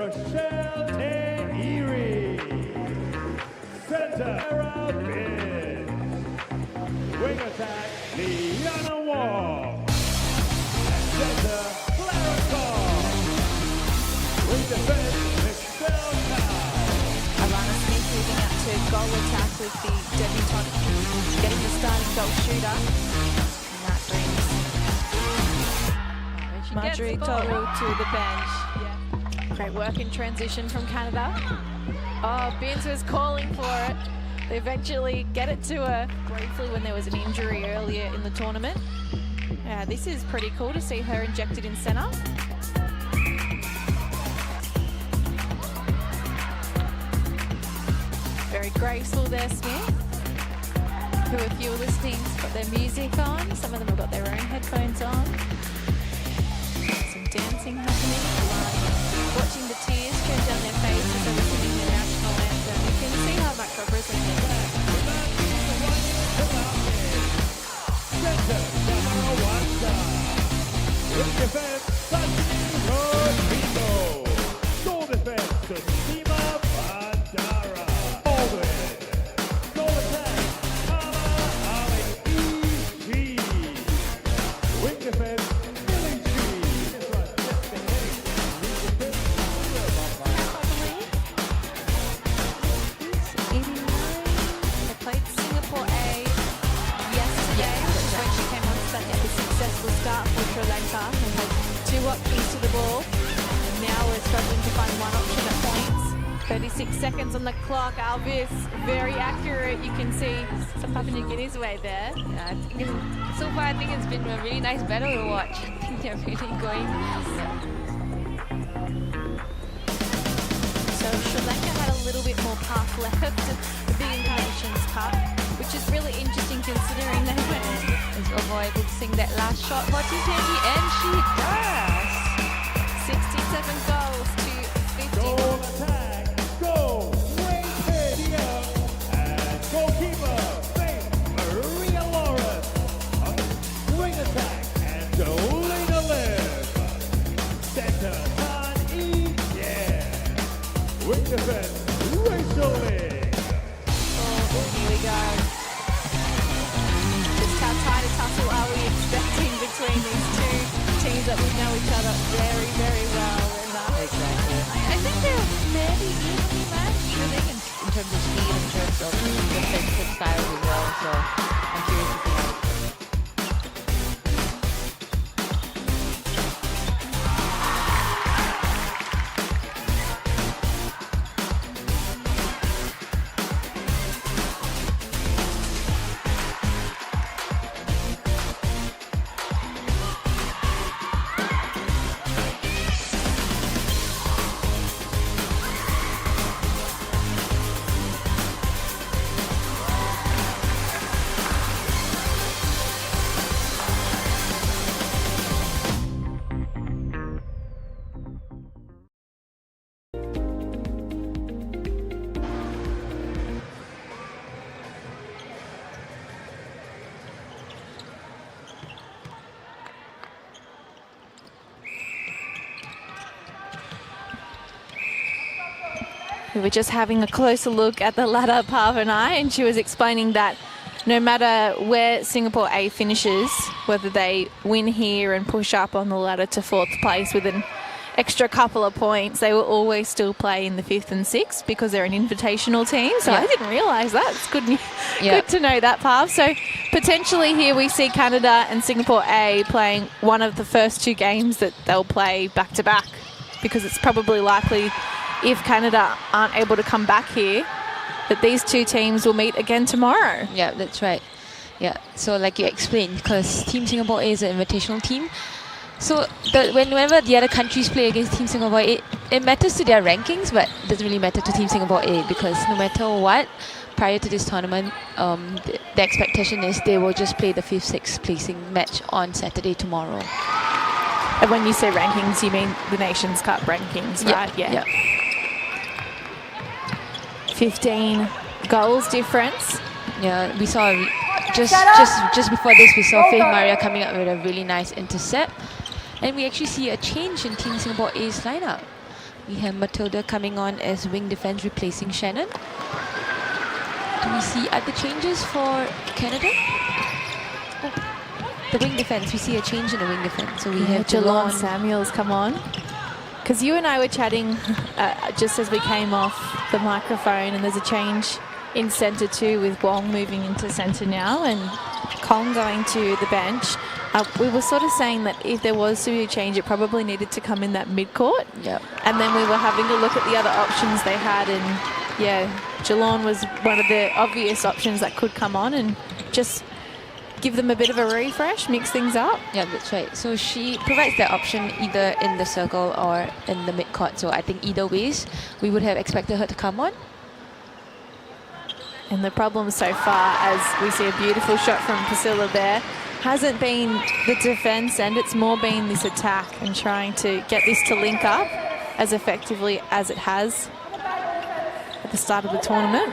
Rochelle Te'iri. Center, Sarah Bin. Wing attack, Liana Wong. And center, Clara Kong. Wing defense, Michelle Cow. Alana Smith moving out to goal attack with the debutante getting the starting goal shooter. And that brings Marjorie Toru to the bench. Yeah. Great work in transition from Canada. Oh, Binns was calling for it. They eventually get it to her briefly when there was an injury earlier in the tournament. Yeah, this is pretty cool to see her injected in centre. Very graceful there, Smith. Who, if you were listening, got their music on. Some of them have got their own headphones on. Some dancing happening. Watching the tears stream down their faces as they're singing the national anthem. You can see how much represented that. Center, Sahara Wanda. Wing defense, Sashimi Rodrigo. Goal defense to Sima Bandara. Baldwin. Goal attack, Kama Ali E.G. Wing defense, Billy G. This one just beheading. They played Singapore A yesterday, which is when she came on to get a successful start for Sri Lanka. We had 2 options to the ball, and now we're struggling to find one option at points. 36 seconds on the clock. Alvis, very accurate. You can see some Papua New Guinea's way there. Yeah, I think so far I think it's been a really nice battle to watch. I think they're really going. So Sri Lanka had a little bit more path left at the Big Nations Cup, which is really interesting considering they went. Is Ovo able to sing that last shot for T20? And she does. 67 goals to 50. Goal attack, goal, Wayne Pedia. And goalkeeper, Faith Maria Lawrence. On the wing attack, and Jolena Liv. Center, Tan E. Yeah. Wing defense, Rachel Lee. Oh, here we go. Just how tight a tussle are we expecting between these two teams that we know each other very, very well? And, Exactly. I think they're maybe evenly matched. I think in terms of speed, in terms of defensive styles as well. So I'm curious to see how it goes. we were just having a closer look at the ladder, Pav and I, and she was explaining that no matter where Singapore A finishes, whether they win here and push up on the ladder to 4th place with an extra couple of points, they will always still play in the 5th and 6th because they're an invitational team. So I didn't realise that. It's good, good to know that, Pav. So potentially here we see Canada and Singapore A playing one of the first 2 games that they'll play back-to-back, because it's probably likely, if Canada aren't able to come back here, that these 2 teams will meet again tomorrow. Yeah, that's right. Yeah, so like you explained, because Team Singapore A is an invitational team. So whenever the other countries play against Team Singapore A, it matters to their rankings, but it doesn't really matter to Team Singapore A, because no matter what, prior to this tournament, the expectation is they will just play the 5th, 6th placing match on Saturday tomorrow. And when you say rankings, you mean the Nations Cup rankings, right? Yeah. 15 goals difference. Yeah, we saw just before this, we saw Faith Maria coming up with a really nice intercept, and we actually see a change in Team Singapore A's lineup. We have Matilda coming on as wing defense, replacing Shannon. Do we see other changes for Canada? Oh, the wing defense. We see a change in the wing defense. So we have Jalon Jalon. Samuels come on. Because you and I were chatting just as we came off the microphone, and there's a change in centre too, with Wong moving into centre now and Kong going to the bench. We were sort of saying that if there was to be a change, it probably needed to come in that mid-court. Yep. And then we were having to look at the other options they had, and yeah, Geelong was one of the obvious options that could come on and just give them a bit of a refresh, mix things up. Yeah, that's right. So she provides that option either in the circle or in the mid-court. So I think either ways, we would have expected her to come on. And the problem so far, as we see a beautiful shot from Priscilla there, hasn't been the defence, and it's more been this attack and trying to get this to link up as effectively as it has at the start of the tournament.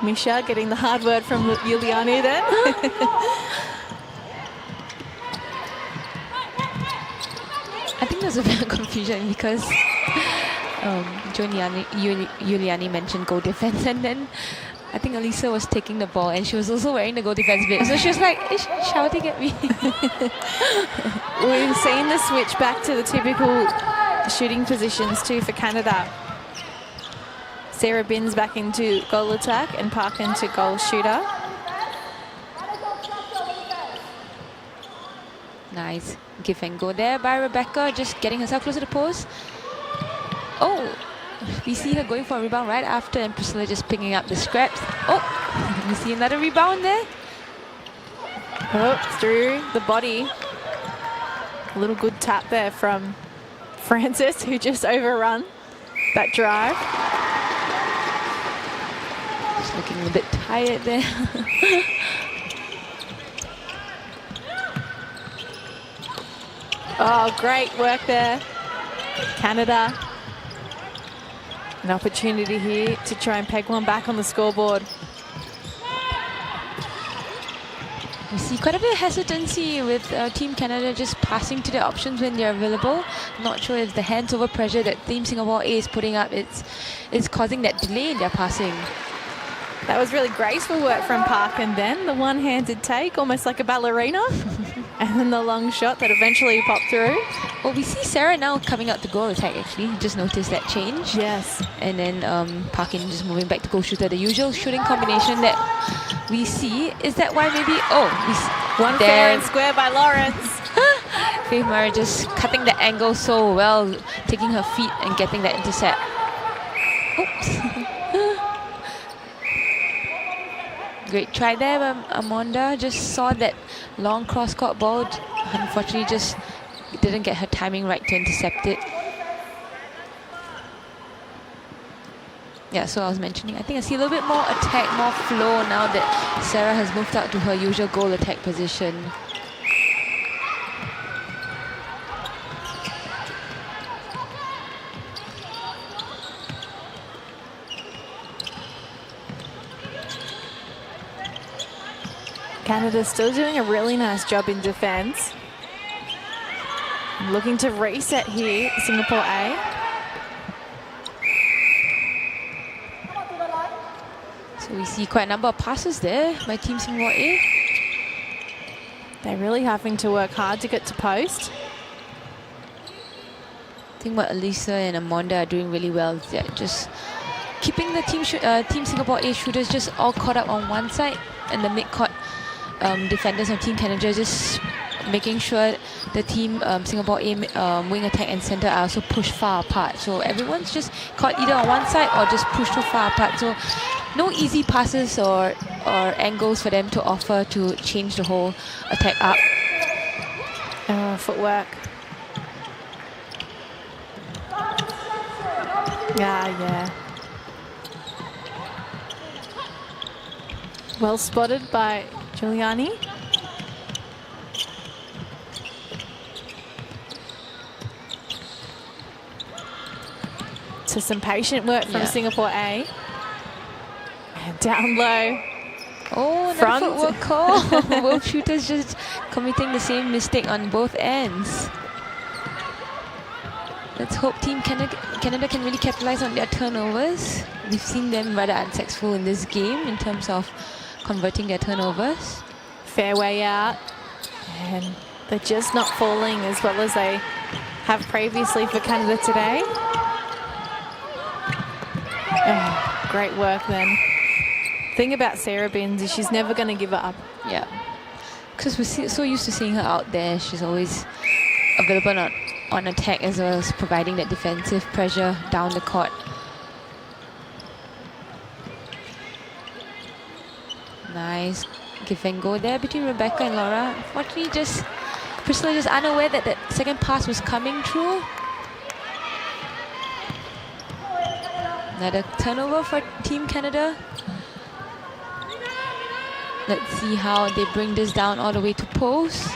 Misha getting the hard word from Yuliani then. I think there's a bit of confusion because Yuliani mentioned goal defense, and then I think Elisa was taking the ball and she was also wearing the goal defense bit. So she was like shouting at me. We've seen the switch back to the typical shooting positions too for Canada. Sarah Binns back into goal attack and Park into goal shooter. Nice give and go there by Rebecca, just getting herself closer to the post. Oh, we see her going for a rebound right after, and Priscilla just picking up the scraps. Oh, we see another rebound there. Oh, through the body. A little good tap there from Francis, who just overrun that drive. Just looking a bit tired there. Oh, great work there. Canada. An opportunity here to try and peg one back on the scoreboard. We see quite a bit of hesitancy with Team Canada just passing to their options when they're available. Not sure if the hands-over pressure that Team Singapore A is putting up, it's causing that delay in their passing. That was really graceful work from Park, and then the one-handed take, almost like a ballerina. And then the long shot that eventually popped through. Well, we see Sarah now coming out to goal attack, actually. Just noticed that change. Yes. And then Parkin just moving back to goal shooter. The usual shooting combination that we see. Is that why maybe... Oh, one fair and square by Lawrence. Faith Murray just cutting the angle so well, taking her feet and getting that intercept. Oops. Great try there by Amonda. Just saw that long cross-court ball. Unfortunately, just didn't get her timing right to intercept it. Yeah, so I was mentioning, I think I see a little bit more attack, more flow now that Sarah has moved out to her usual goal attack position. Canada's still doing a really nice job in defence. Looking to reset here, Singapore A. So we see quite a number of passes there by Team Singapore A. They're really having to work hard to get to post. I think what Elisa and Amonda are doing really well is they're just keeping the Team Singapore A shooters just all caught up on one side, and the mid-court defenders of Team Canada just making sure the Team Singapore A wing attack and centre are also pushed far apart. So everyone's just caught either on one side or just pushed too far apart. So no easy passes or angles for them to offer to change the whole attack up. Footwork. Yeah. Well spotted by Giuliani. So some patient work from Singapore A. And down low. Oh, another footwork call. Both shooters just committing the same mistake on both ends. Let's hope Team Canada can really capitalize on their turnovers. We've seen them rather unsuccessful in this game in terms of converting their turnovers. Fairway out. And they're just not falling as well as they have previously for Canada today. Oh, great work then. Thing about Sarah Binns is she's never going to give up. Yeah. Because we're so used to seeing her out there. She's always available on attack as well as providing that defensive pressure down the court. Nice give and go there between Rebecca and Laura. Unfortunately, Priscilla just unaware that that second pass was coming through. Another turnover for Team Canada. Let's see how they bring this down all the way to post.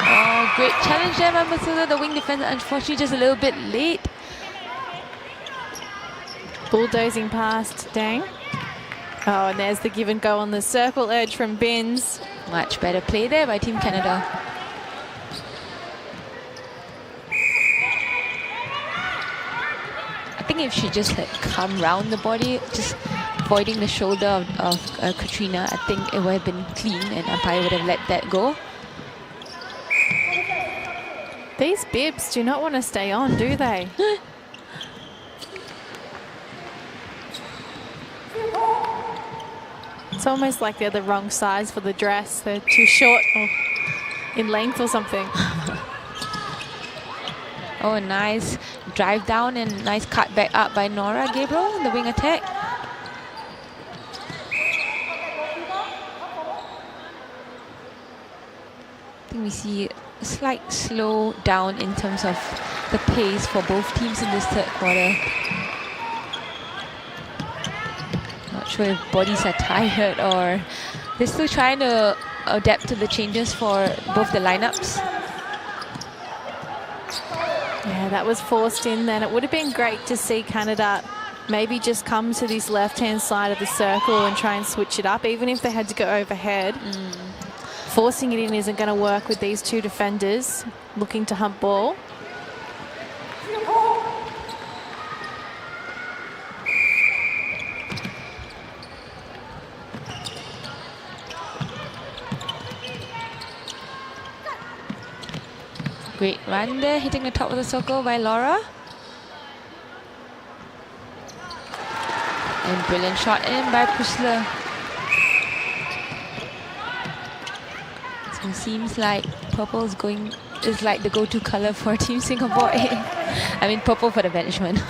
Oh, great challenge there by Matilda, the wing defender. Unfortunately, just a little bit late. Bulldozing past Dang. Oh, and there's the give and go on the circle edge from Binns. Much better play there by Team Canada. I think if she just had come round the body, just avoiding the shoulder of Katrina, I think it would have been clean and umpire would have let that go. These bibs do not want to stay on, do they? It's almost like they're the wrong size for the dress. They're too short or in length or something. Oh, nice drive down and nice cut back up by Nora Gabriel in the wing attack. I think we see a slight slow down in terms of the pace for both teams in this third quarter. Not sure if bodies are tired or they're still trying to adapt to the changes for both the lineups. Yeah, that was forced in then. It would have been great to see Canada maybe just come to this left-hand side of the circle and try and switch it up, even if they had to go overhead. Forcing it in isn't going to work with these two defenders looking to hump ball. Great run there, hitting the top of the circle by Laura. And brilliant shot in by Priscilla. So it seems like purple is like the go-to color for Team Singapore A. I mean purple for the management.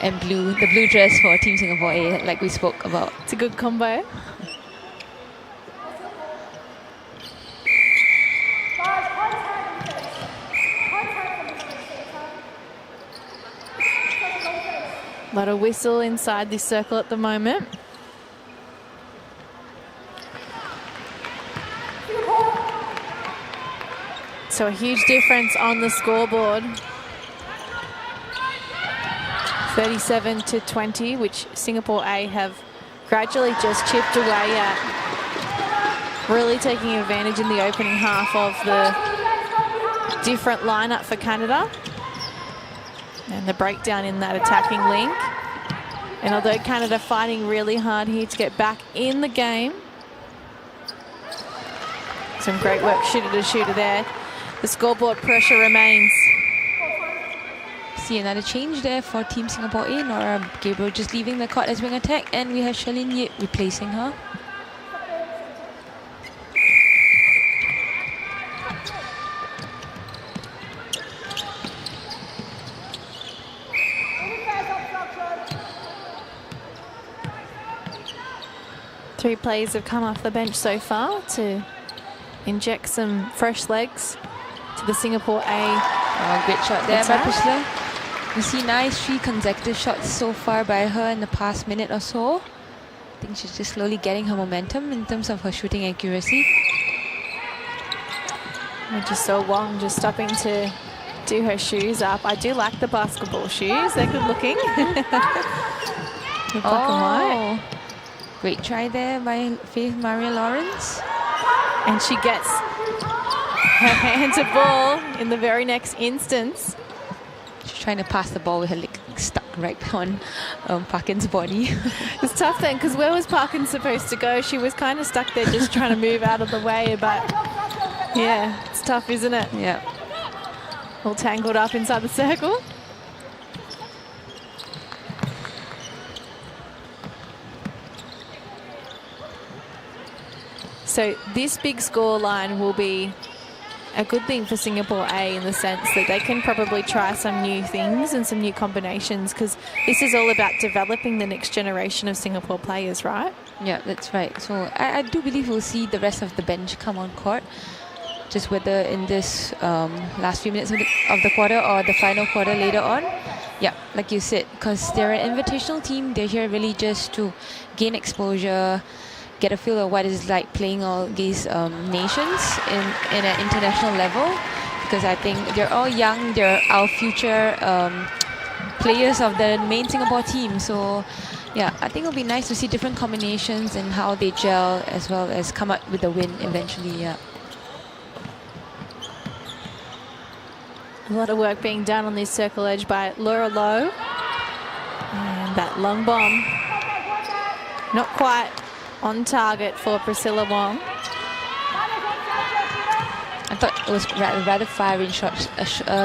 And blue, the blue dress for Team Singapore A, like we spoke about. It's a good combo. A lot of whistle inside this circle at the moment. So a huge difference on the scoreboard. 37-20, which Singapore A have gradually just chipped away at. Really taking advantage in the opening half of the different lineup for Canada. And the breakdown in that attacking link. And although Canada fighting really hard here to get back in the game. Some great work shooter to shooter there. The scoreboard pressure remains. See another change there for Team Singapore A. Nora Gabriel just leaving the court as wing attack, and we have Charlene Yip replacing her. Three players have come off the bench so far to inject some fresh legs to the Singapore A. Oh, great shot there by attack. Priscilla. We see nice 3 consecutive shots so far by her in the past minute or so. I think she's just slowly getting her momentum in terms of her shooting accuracy. We just saw Wong just stopping to do her shoes up. I do like the basketball shoes. They're good looking. The black and white. Great try there by Faith Maria Lawrence. And she gets hand to ball in the very next instance. She's trying to pass the ball with her leg stuck right on Parkin's body. It's tough then, because where was Parkin supposed to go? She was kind of stuck there just trying to move out of the way, but yeah, it's tough, isn't it? Yeah. All tangled up inside the circle. So this big score line will be a good thing for Singapore A in the sense that they can probably try some new things and some new combinations, because this is all about developing the next generation of Singapore players, right? Yeah, that's right. So I do believe we'll see the rest of the bench come on court. Just whether in this last few minutes of the quarter or the final quarter later on. Yeah, like you said, because they're an invitational team. They're here really just to gain exposure, get a feel of what it's like playing all these nations in an international level, because I think they're all young. They're our future players of the main Singapore team. So yeah, I think it'll be nice to see different combinations and how they gel, as well as come up with a win eventually. Yeah. A lot of work being done on this circle edge by Laura Lowe. And that long bomb, not quite on target for Priscilla Wong. I thought it was rather far range shots,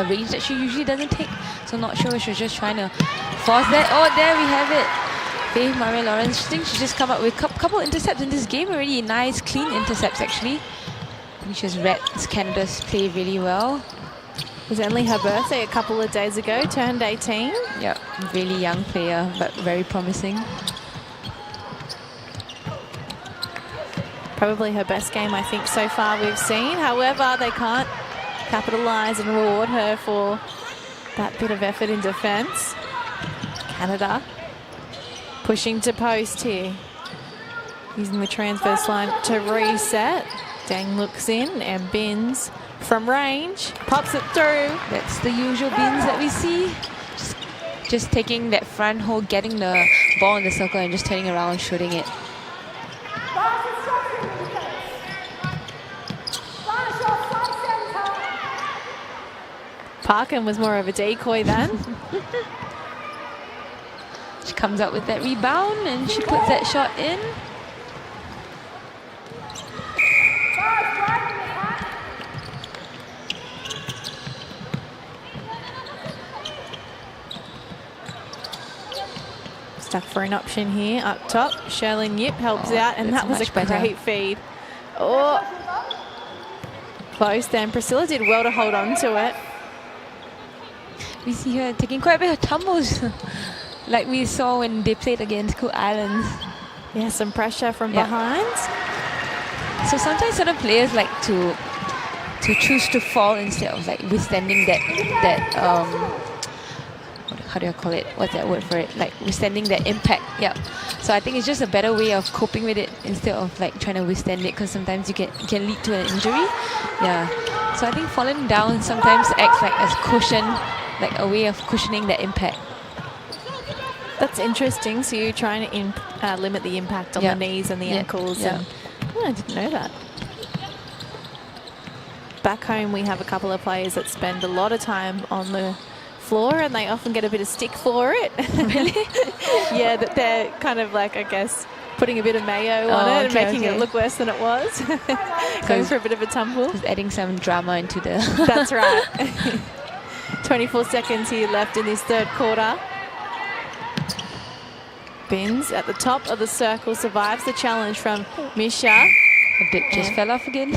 range that she usually doesn't take. So not sure if she was just trying to force that. Oh, there we have it. Faith Marie Lawrence. I think she just come up with a couple intercepts in this game already. Nice, clean intercepts actually. I think she has read Canada's play really well. It was only her birthday a couple of days ago, turned 18. Yeah, really young player, but very promising. Probably her best game, I think, so far we've seen. However, they can't capitalise and reward her for that bit of effort in defence. Canada pushing to post here. Using the transverse line to reset. Dang looks in and bins from range, pops it through. That's the usual bins that we see. Just taking that front hold, getting the ball in the circle and just turning around and shooting it. Parkin was more of a decoy then. She comes out with that rebound and she puts that shot in. Stuck for an option here up top. Sherlyn Yip helps out, and that was a great feed. Oh, close then. Priscilla did well to hold on to it. We see her taking quite a bit of tumbles, like we saw when they played against Cook Islands. Yeah, some pressure from behind. So sometimes certain players like to choose to fall instead of like withstanding that how do I call it? What's that word for it? Like withstanding that impact. Yeah. So I think it's just a better way of coping with it instead of like trying to withstand it, because sometimes you can lead to an injury. Yeah. So I think falling down sometimes acts like a cushion, like a way of cushioning that impact. That's interesting. So you're trying to limit the impact on the knees and the ankles. Yeah. And, I didn't know that. Back home, we have a couple of players that spend a lot of time on the floor, and they often get a bit of stick for it. Really? Yeah, that they're kind of like, I guess, putting a bit of mayo on it and making it look worse than it was. Going for a bit of a tumble. Just adding some drama into the... That's right. 24 seconds here left in this third quarter. Bins at the top of the circle survives the challenge from Misha. A bit just fell off again.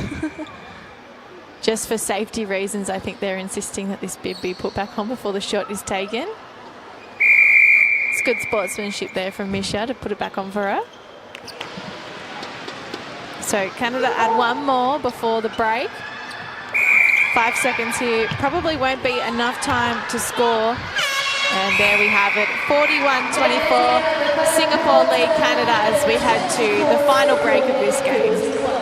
Just for safety reasons, I think they're insisting that this bib be put back on before the shot is taken. It's good sportsmanship there from Misha to put it back on for her. So Canada add one more before the break. 5 seconds here. Probably won't be enough time to score. And there we have it. 41-24. Singapore lead Canada as we head to the final break of this game.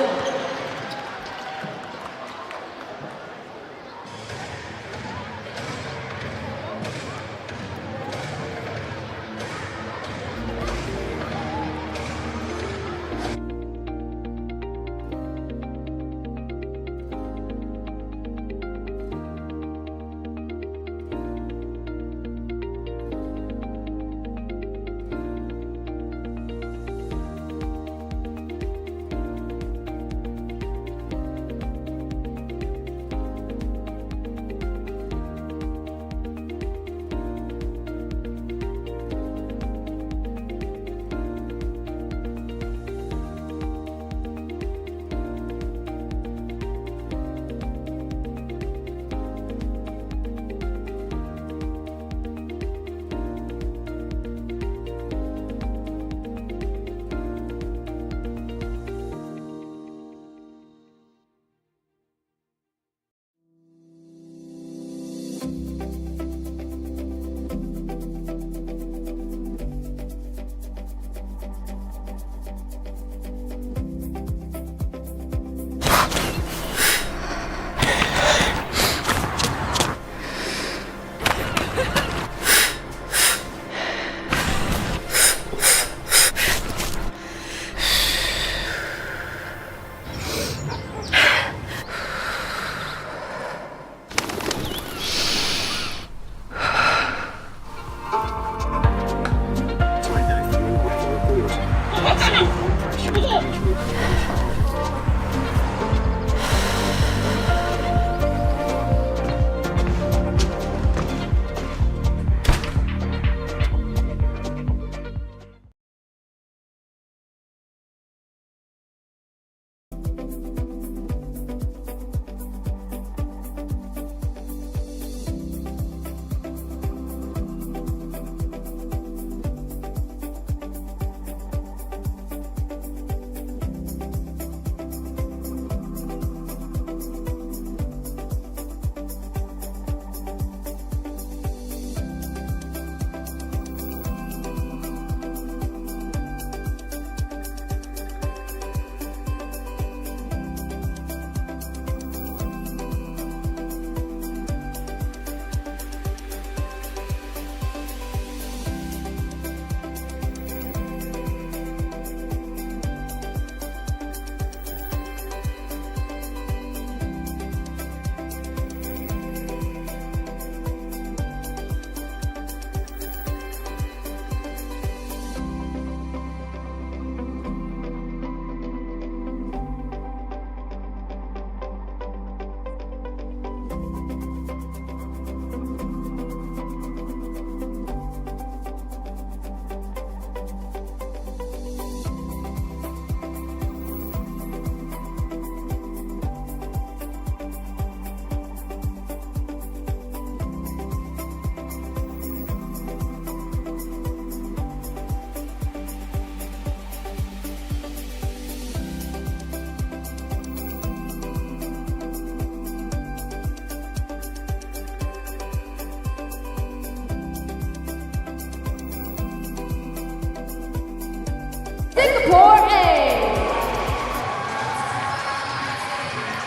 Singapore A.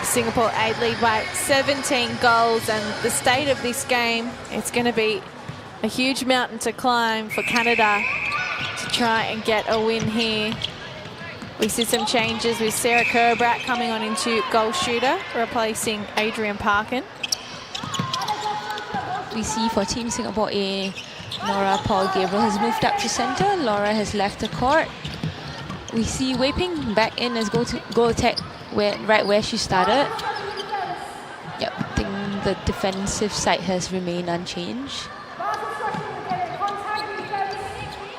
Singapore A lead by 17 goals, and the state of this game, it's going to be a huge mountain to climb for Canada to try and get a win here. We see some changes with Sarah Kerbrat coming on into goal shooter, replacing Adrian Parkin. We see for Team Singapore A, Nora Paul Gabriel has moved up to centre. Laura has left the court. We see Wei Ping back in as goal attack right where she started. Yep, I think the defensive side has remained unchanged.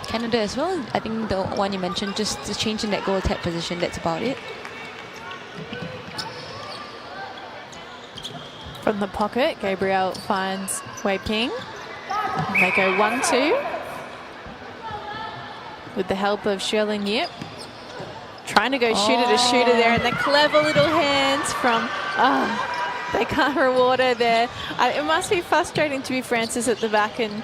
Canada as well, I think the one you mentioned, just the change in that goal attack position, that's about it. From the pocket, Gabriel finds Wei Ping. And they go 1-2 with the help of Sherlyn Yip. Trying to go shooter to shooter there, and the clever little hands from, they can't reward her there. It must be frustrating to be Francis at the back and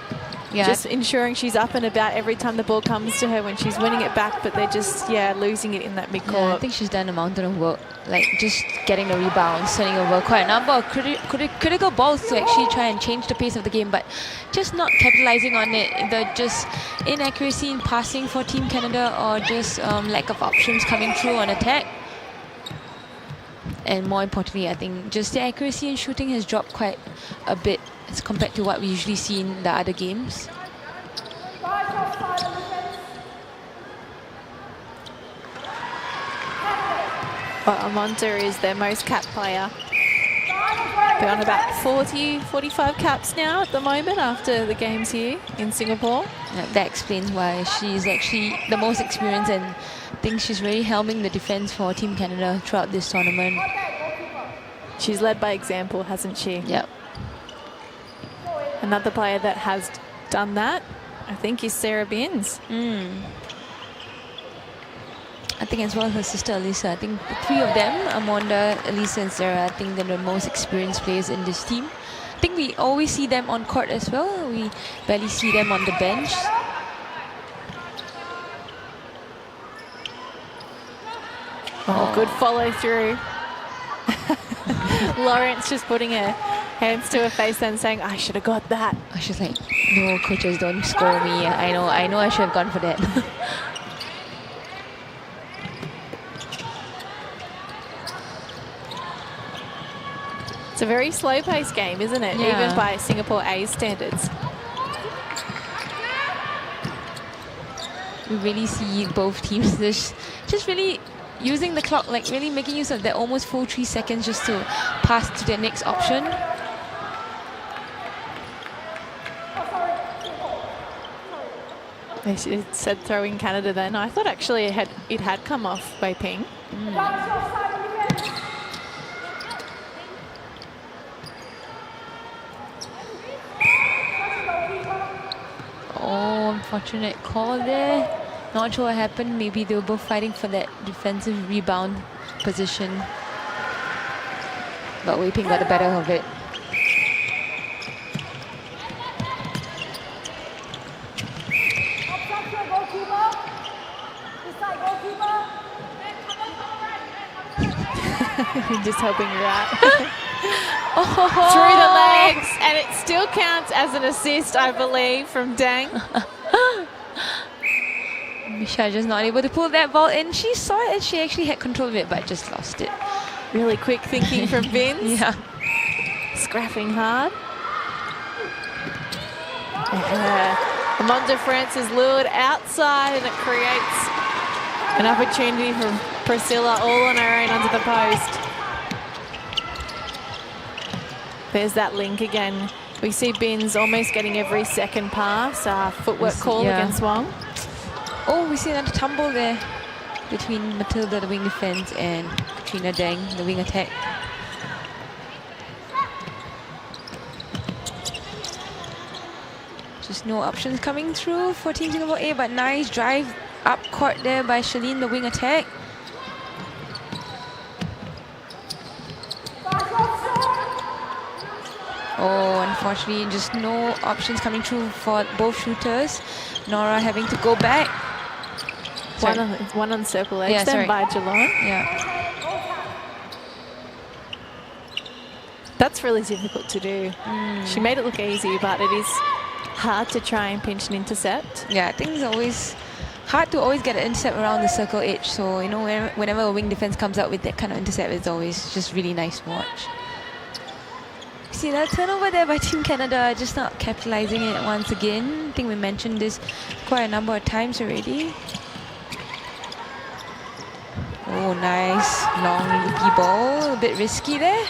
just ensuring she's up and about every time the ball comes to her when she's winning it back, but they're just, losing it in that midcourt. Yeah, I think she's done a mountain of work, like just getting the rebounds, turning over quite a number of critical balls to actually try and change the pace of the game, but just not capitalizing on it. The just inaccuracy in passing for Team Canada, or just lack of options coming through on attack. And more importantly, I think just the accuracy in shooting has dropped quite a bit as compared to what we usually see in the other games. Well, Amonta is their most capped player. They're on about 40, 45 caps now at the moment after the games here in Singapore. Yeah, that explains why she's actually the most experienced, and I think she's really helming the defense for Team Canada throughout this tournament. She's led by example, hasn't she? Yep. Another player that has done that, I think, is Sarah Binns. I think as well as her sister Elisa. I think the three of them, Amonda, Elisa and Sarah, I think they're the most experienced players in this team. I think we always see them on court as well. We barely see them on the bench. Oh, good follow through. Lawrence just putting her hands to her face and saying, I should have got that. She's like, no, coaches, don't score me. I know I should have gone for that. It's a very slow-paced game, isn't it? Yeah. Even by Singapore A's standards. We really see both teams just really using the clock, like really making use of that almost full 3 seconds just to pass to their next option. They said throw in Canada then. I thought actually it had come off Wei Ping. Oh, unfortunate call there. Not sure what happened. Maybe they were both fighting for that defensive rebound position. But Wei Ping got the better of it. Just hoping you're out. Through the legs, and it still counts as an assist, I believe, from Dang. Misha just not able to pull that ball in. She saw it and she actually had control of it, but just lost it. Really quick thinking from Vince. Yeah. Scrapping hard. Amonda France is lured outside, and it creates an opportunity for Priscilla all on her own under the post. There's that link again. We see Binns almost getting every second pass. Footwork call against Wong. Oh, we see another tumble there between Matilda, the wing defense, and Katrina Deng, the wing attack. Just no options coming through for Team Singapore A, but nice drive up court there by Shalene, the wing attack. Oh, unfortunately, just no options coming through for both shooters. Nora having to go back. One on circle edge, Yeah, then sorry. by Geelong. Yeah. That's really difficult to do. She made it look easy, but it is hard to try and pinch and intercept. Yeah, I think it's always hard to always get an intercept around the circle edge. So, you know, whenever a wing defense comes out with that kind of intercept, it's always just really nice to watch. See that turnover there by Team Canada, just not capitalizing it once again. I think we mentioned this quite a number of times already. Oh, nice. Long loopy ball. A bit risky there.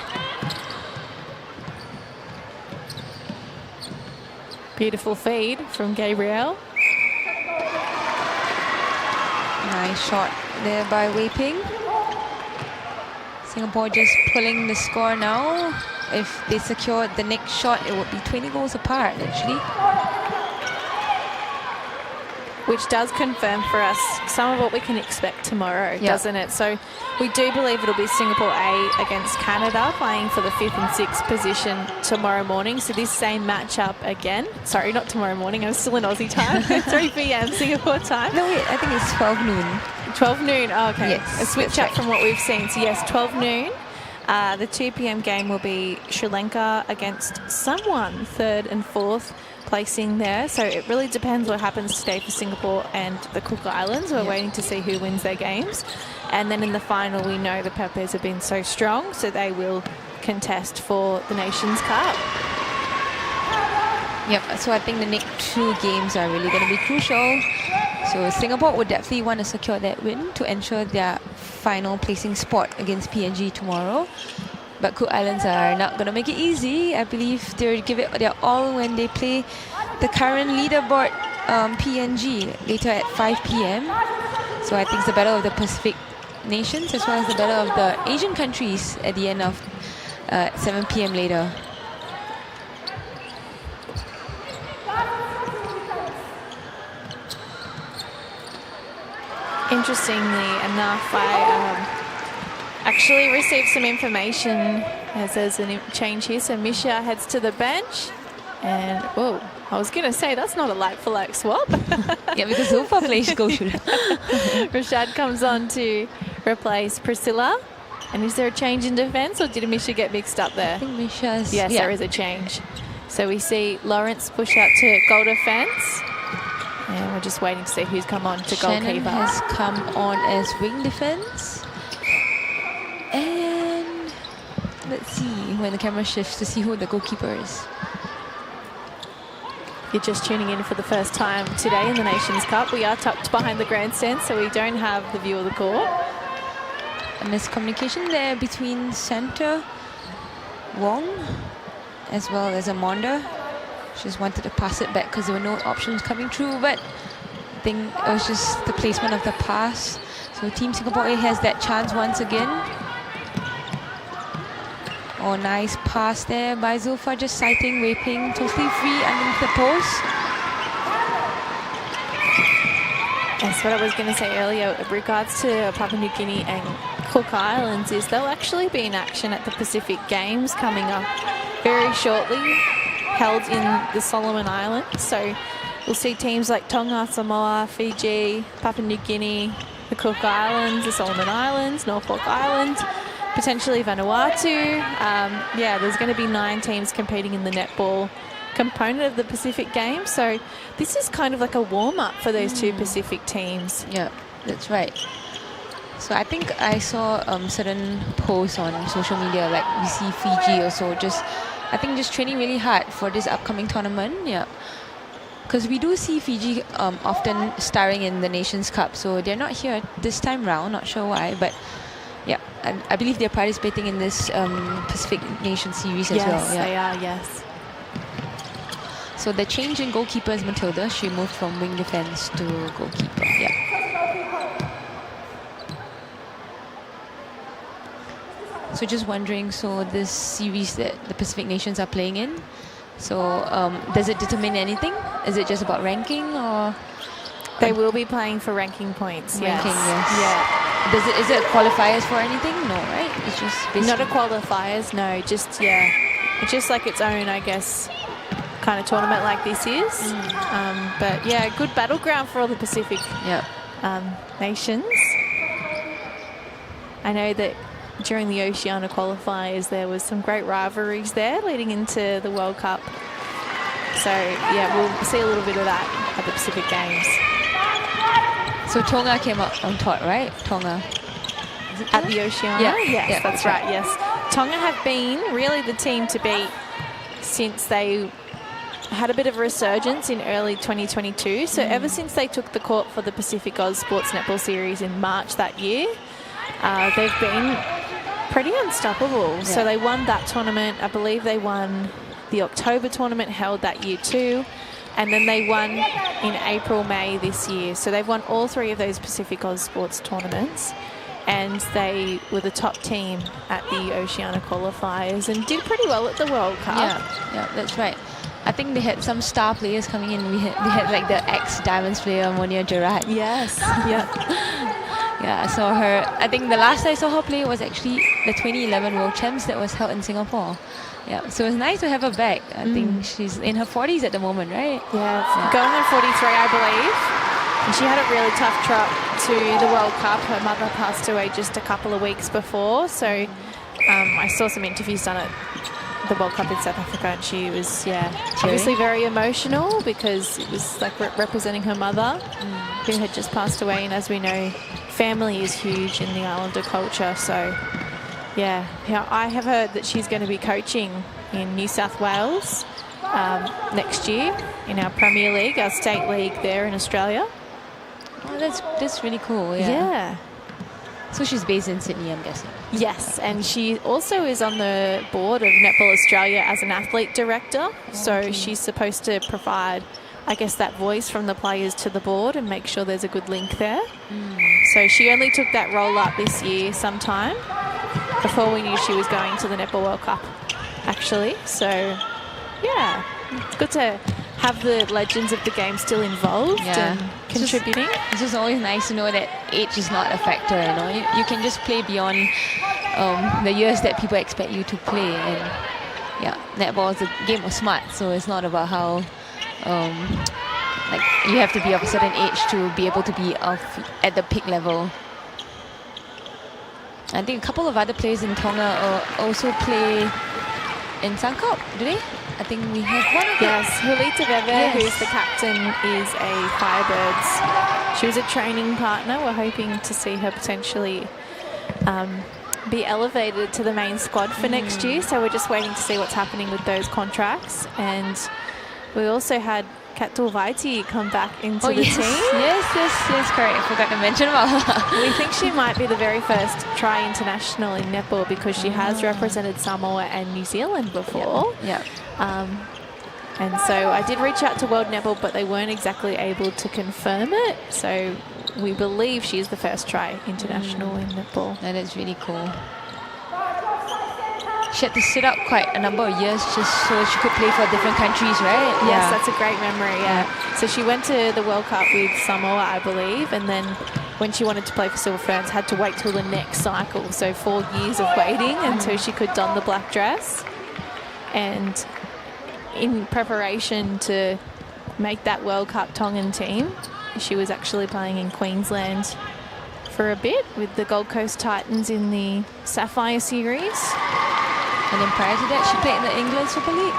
Beautiful feed from Gabrielle. Nice shot there by Wei Ping. Singapore just pulling the score now. If they secure the next shot, it would be 20 goals apart, actually. Which does confirm for us some of what we can expect tomorrow, doesn't it? So we do believe it'll be Singapore A against Canada playing for the 5th and 6th position tomorrow morning. So this same matchup again. Sorry, not tomorrow morning. I'm still in Aussie time. 3 p.m. Singapore time. No, wait, I think it's 12 noon. 12 noon. Oh, okay. Yes, A switch that's up right. from what we've seen. So yes, 12 noon. The 2 p.m. game will be Sri Lanka against someone, 3rd and 4th placing there. So it really depends what happens today for Singapore and the Cook Islands. We're waiting to see who wins their games. And then in the final, we know the Peppers have been so strong, so they will contest for the Nations Cup. Yep, so I think the next 2 games are really going to be crucial. So Singapore would definitely want to secure that win to ensure their final placing spot against PNG tomorrow. But Cook Islands are not going to make it easy. I believe they'll give it their all when they play the current leaderboard PNG later at 5 p.m. So I think it's the battle of the Pacific nations as well as the battle of the Asian countries at the end of 7 p.m. later. Interestingly enough, I actually received some information as there's a change here. So Misha heads to the bench. And, whoa, I was going to say that's not a like-for-like swap. Yeah, because Zulfa plays goal shooter. Rashad comes on to replace Priscilla. And is there a change in defence, or did Misha get mixed up there? I think Misha's... Yes, there is a change. So we see Lawrence push out to goal defence. And we're just waiting to see who's come on to Shannon goalkeeper. has come on as wing defence. And let's see when the camera shifts to see who the goalkeeper is. You're just tuning in for the first time today in the Nations Cup. We are tucked behind the grandstand, so we don't have the view of the court. And there's communication there between Santa Wong as well as Amonda. She just wanted to pass it back because there were no options coming through, but I think it was just the placement of the pass. So Team Singapore A has that chance once again. Oh, nice pass there by Zulfa, just sighting Wei Ping, totally free underneath the post. That's what I was going to say earlier with regards to Papua New Guinea and Cook Islands is they'll actually be in action at the Pacific Games coming up very shortly, held in the Solomon Islands. So we'll see teams like Tonga, Samoa, Fiji, Papua New Guinea, the Cook Islands, the Solomon Islands, Norfolk Islands, potentially Vanuatu. Yeah, there's going to be 9 teams competing in the netball component of the Pacific Games. So this is kind of like a warm-up for those 2 Pacific teams. Yeah, that's right. So I think I saw certain posts on social media, like we see Fiji also just, I think just training really hard for this upcoming tournament. Yeah, because we do see Fiji often starring in the Nations Cup, so they're not here this time round. Not sure why, but yeah, I believe they're participating in this Pacific Nation Series as well. Yes, Yeah. they are, yes. So the change in goalkeeper is Matilda. She moved from wing defense to goalkeeper. Yeah. So just wondering, so this series that the Pacific nations are playing in, so does it determine anything? Is it just about ranking, or They will be playing for ranking points. ranking? Yes. Yes. Yeah. Is it qualifiers for anything? No, right? It's just basically Not a qualifiers, no. Just, yeah. It's just like its own, I guess, kind of tournament like this is. But yeah, good battleground for all the Pacific yeah. nations. I know that during the Oceania qualifiers there was some great rivalries there leading into the World Cup. So yeah, we'll see a little bit of that at the Pacific Games. So Tonga came up on top, right? Tonga. At the Oceania? Yeah. Yes, Yeah. that's right, yes. Tonga have been really the team to beat since they had a bit of a resurgence in early 2022. So ever since they took the court for the Pacific Oz Sports Netball Series in March that year, they've been pretty unstoppable. So they won that tournament. I believe they won the October tournament held that year too. And then they won in April, May this year. So they've won all 3 of those Pacific Oz Sports tournaments. And they were the top team at the Oceania qualifiers and did pretty well at the World Cup. Yeah, that's right. I think they had some star players coming in. They had like the ex-Diamonds player, Monia Gerard. Yes, yeah. Yeah, I saw her. I think the last I saw her play was actually the 2011 World Champs that was held in Singapore. Yeah, so it's nice to have her back. I think she's in her 40s at the moment, right? Yeah, going on 43, I believe. And she had a really tough trot to the World Cup. Her mother passed away just a couple of weeks before. So I saw some interviews done at the World Cup in South Africa, and she was, obviously very emotional because it was like representing her mother who had just passed away. And as we know, family is huge in the Islander culture. So, yeah, I have heard that she's going to be coaching in New South Wales next year in our Premier League, our state league there in Australia. Oh, that's really cool. Yeah. So she's based in Sydney, I'm guessing. Yes, and she also is on the board of Netball Australia as an athlete director. So she's supposed to provide, I guess, that voice from the players to the board and make sure there's a good link there. So she only took that role up this year sometime before we knew she was going to the Netball World Cup, actually. So, yeah, it's good to have the legends of the game still involved and contributing. It's just always nice to know that age is not a factor, you know. You can just play beyond the years that people expect you to play. And yeah, netball is a game of smart, so it's not about how like you have to be of a certain age to be able to be at the peak level. I think a couple of other players in Tonga also play in Sun Cup, do they? I think we have one of them. Yes, Hulita Veve, who's the captain, is a Firebirds. She was a training partner. We're hoping to see her potentially be elevated to the main squad for next year. So we're just waiting to see what's happening with those contracts. And we also had Katul Vaiti come back into the team. Yes, correct. I forgot to mention about her. We think she might be the very first tri-international in netball because she has represented Samoa and New Zealand before. Yeah. And so I did reach out to World Netball, but they weren't exactly able to confirm it. So we believe she's the first tri-international in netball. That is really cool. She had to sit out quite a number of years just so she could play for different countries, right? Yes, that's a great memory, So she went to the World Cup with Samoa, I believe, and then when she wanted to play for Silver Ferns, had to wait till the next cycle. So 4 years of waiting until she could don the black dress. And in preparation to make that World Cup Tongan team, she was actually playing in Queensland for a bit with the Gold Coast Titans in the Sapphire Series. And then prior to that, she played in the England Super League.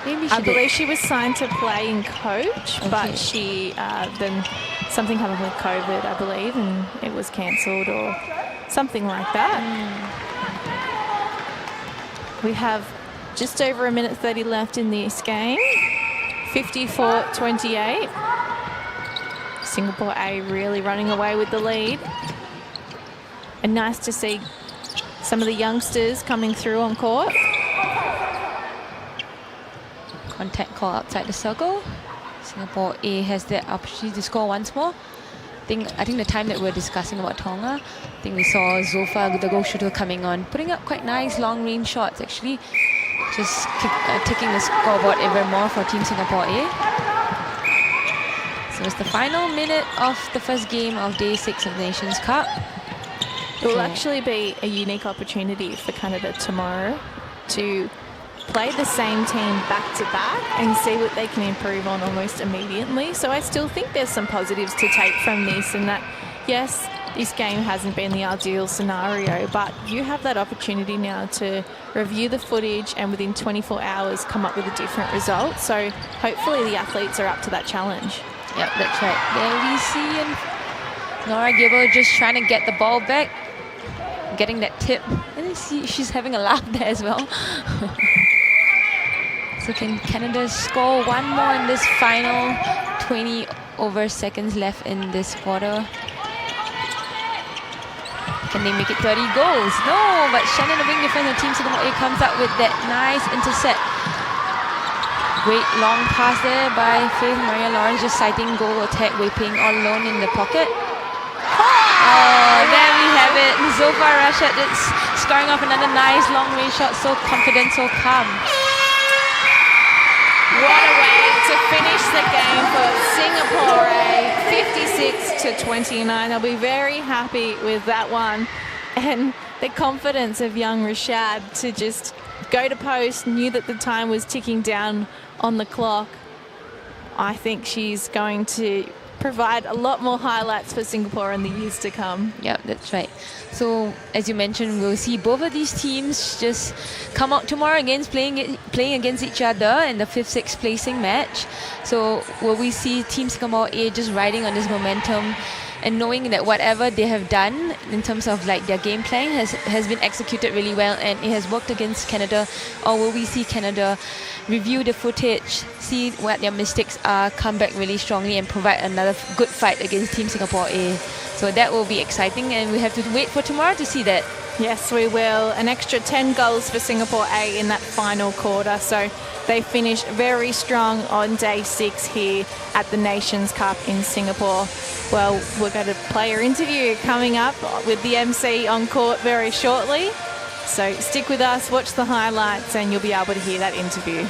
Maybe she I believe she was signed to play in coach, but she then something happened with COVID, I believe, and it was cancelled or something like that. We have just over 1:30 left in this game. 54-28. Singapore A really running away with the lead. And nice to see some of the youngsters coming through on court. Contact call outside the circle. Singapore A has the opportunity to score once more. I think the time that we're discussing about Tonga, I think we saw Zulfa, the goal shooter, coming on, putting up quite nice long-range shots, actually. Just taking the scoreboard even more for Team Singapore A. So it's the final minute of the first game of Day 6 of the Nations Cup. It will actually be a unique opportunity for Canada tomorrow to play the same team back to back and see what they can improve on almost immediately. So I still think there's some positives to take from this, and that, yes, this game hasn't been the ideal scenario, but you have that opportunity now to review the footage and within 24 hours come up with a different result. So hopefully the athletes are up to that challenge. Yep, that's right. There we see Nora Gibber just trying to get the ball back, getting that tip. And you see she's having a laugh there as well. So can Canada score one more in this final 20 over seconds left in this quarter? Can they make it 30 goals? No, but Shannon, the wing defender, Team Singapore A, comes out with that nice intercept. Great long pass there by Faith Maria Lawrence, just sighting goal attack, Wei Ping all alone in the pocket. Oh, there we have it. Zulfa Rashad is scoring off another nice long range shot, so confident, so calm. What a way to finish the game for Singapore, 56-29. They'll be very happy with that one. And the confidence of young Rashad to just go to post, knew that the time was ticking down on the clock. I think she's going to provide a lot more highlights for Singapore in the years to come. Yeah, that's right. So as you mentioned, we'll see both of these teams just come out tomorrow against playing against each other in the 5th, 6th placing match. So will we see Team Singapore A just riding on this momentum and knowing that whatever they have done in terms of like their game plan has been executed really well and it has worked against Canada? Or will we see Canada review the footage, see what their mistakes are, come back really strongly and provide another good fight against Team Singapore A? So that will be exciting, and we have to wait for tomorrow to see that. Yes, we will. An extra 10 goals for Singapore A in that final quarter. So they finished very strong on day 6 here at the Nations Cup in Singapore. Well, we've got a player interview coming up with the MC on court very shortly. So stick with us, watch the highlights, and you'll be able to hear that interview.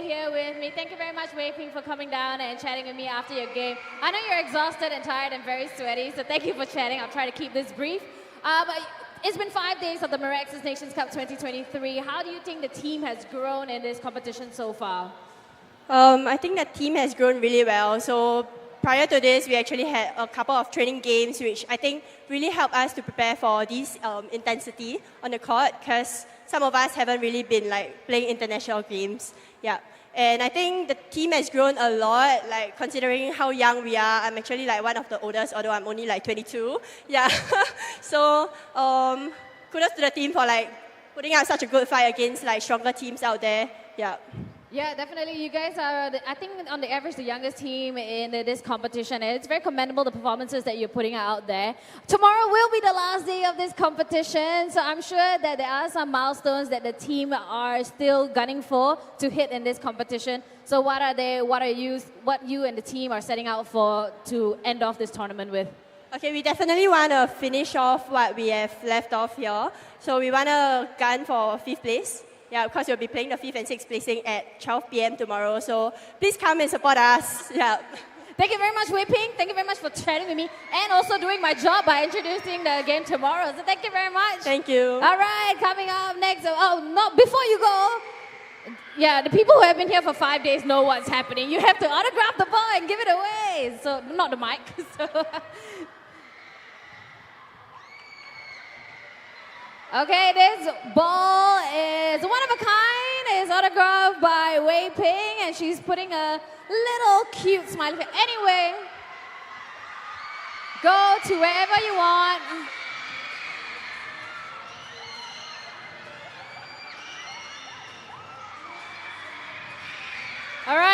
Here with me. Thank you very much, Wei Ping, for coming down and chatting with me after your game. I know you're exhausted and tired and very sweaty, so thank you for chatting. I'll try to keep this brief. But it's been 5 days of the Mirxes Nations Cup 2023. How do you think the team has grown in this competition so far? I think the team has grown really well. So prior to this, we actually had a couple of training games, which I think really helped us to prepare for this intensity on the court, because some of us haven't really been like playing international games. Yeah. And I think the team has grown a lot, like considering how young we are. I'm actually like one of the oldest, although I'm only like 22. Yeah. So kudos to the team for like putting out such a good fight against like stronger teams out there. Yeah. Yeah, definitely. You guys are, I think, on the average, the youngest team in this competition. And it's very commendable, the performances that you're putting out there. Tomorrow will be the last day of this competition. So I'm sure that there are some milestones that the team are still gunning for to hit in this competition. So what are they? What you and the team are setting out for to end off this tournament with? Okay, we definitely want to finish off what we have left off here. So we want to gun for 5th place. Yeah, of course, we'll be playing the 5th and 6th placing at 12 p.m. tomorrow. So please come and support us. Yeah. Thank you very much, Wei Ping. Thank you very much for chatting with me and also doing my job by introducing the game tomorrow. So thank you very much. Thank you. All right, coming up next. Oh, no, before you go, yeah, the people who have been here for 5 days know what's happening. You have to autograph the ball and give it away. So, not the mic. So. Okay, this ball is one of a kind. It's autographed by Wei Ping, and she's putting a little cute smiley face. Anyway, go to wherever you want.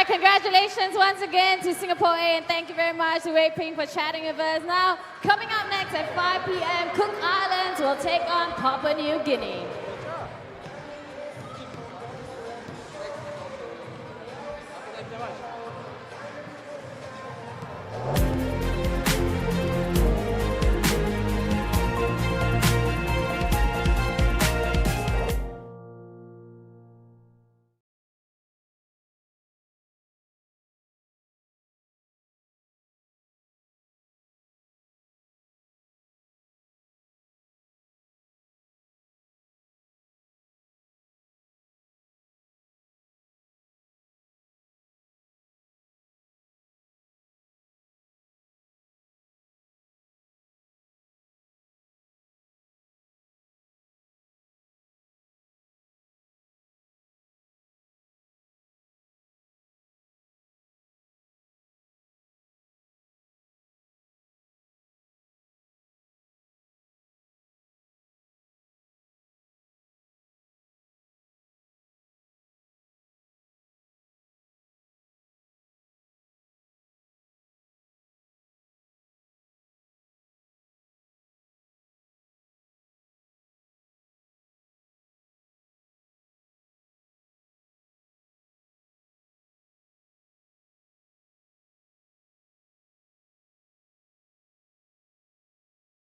congratulations once again to Singapore A, and thank you very much to Wei Ping for chatting with us. Now, coming up next at 5 p.m., Cook Islands will take on Papua New Guinea.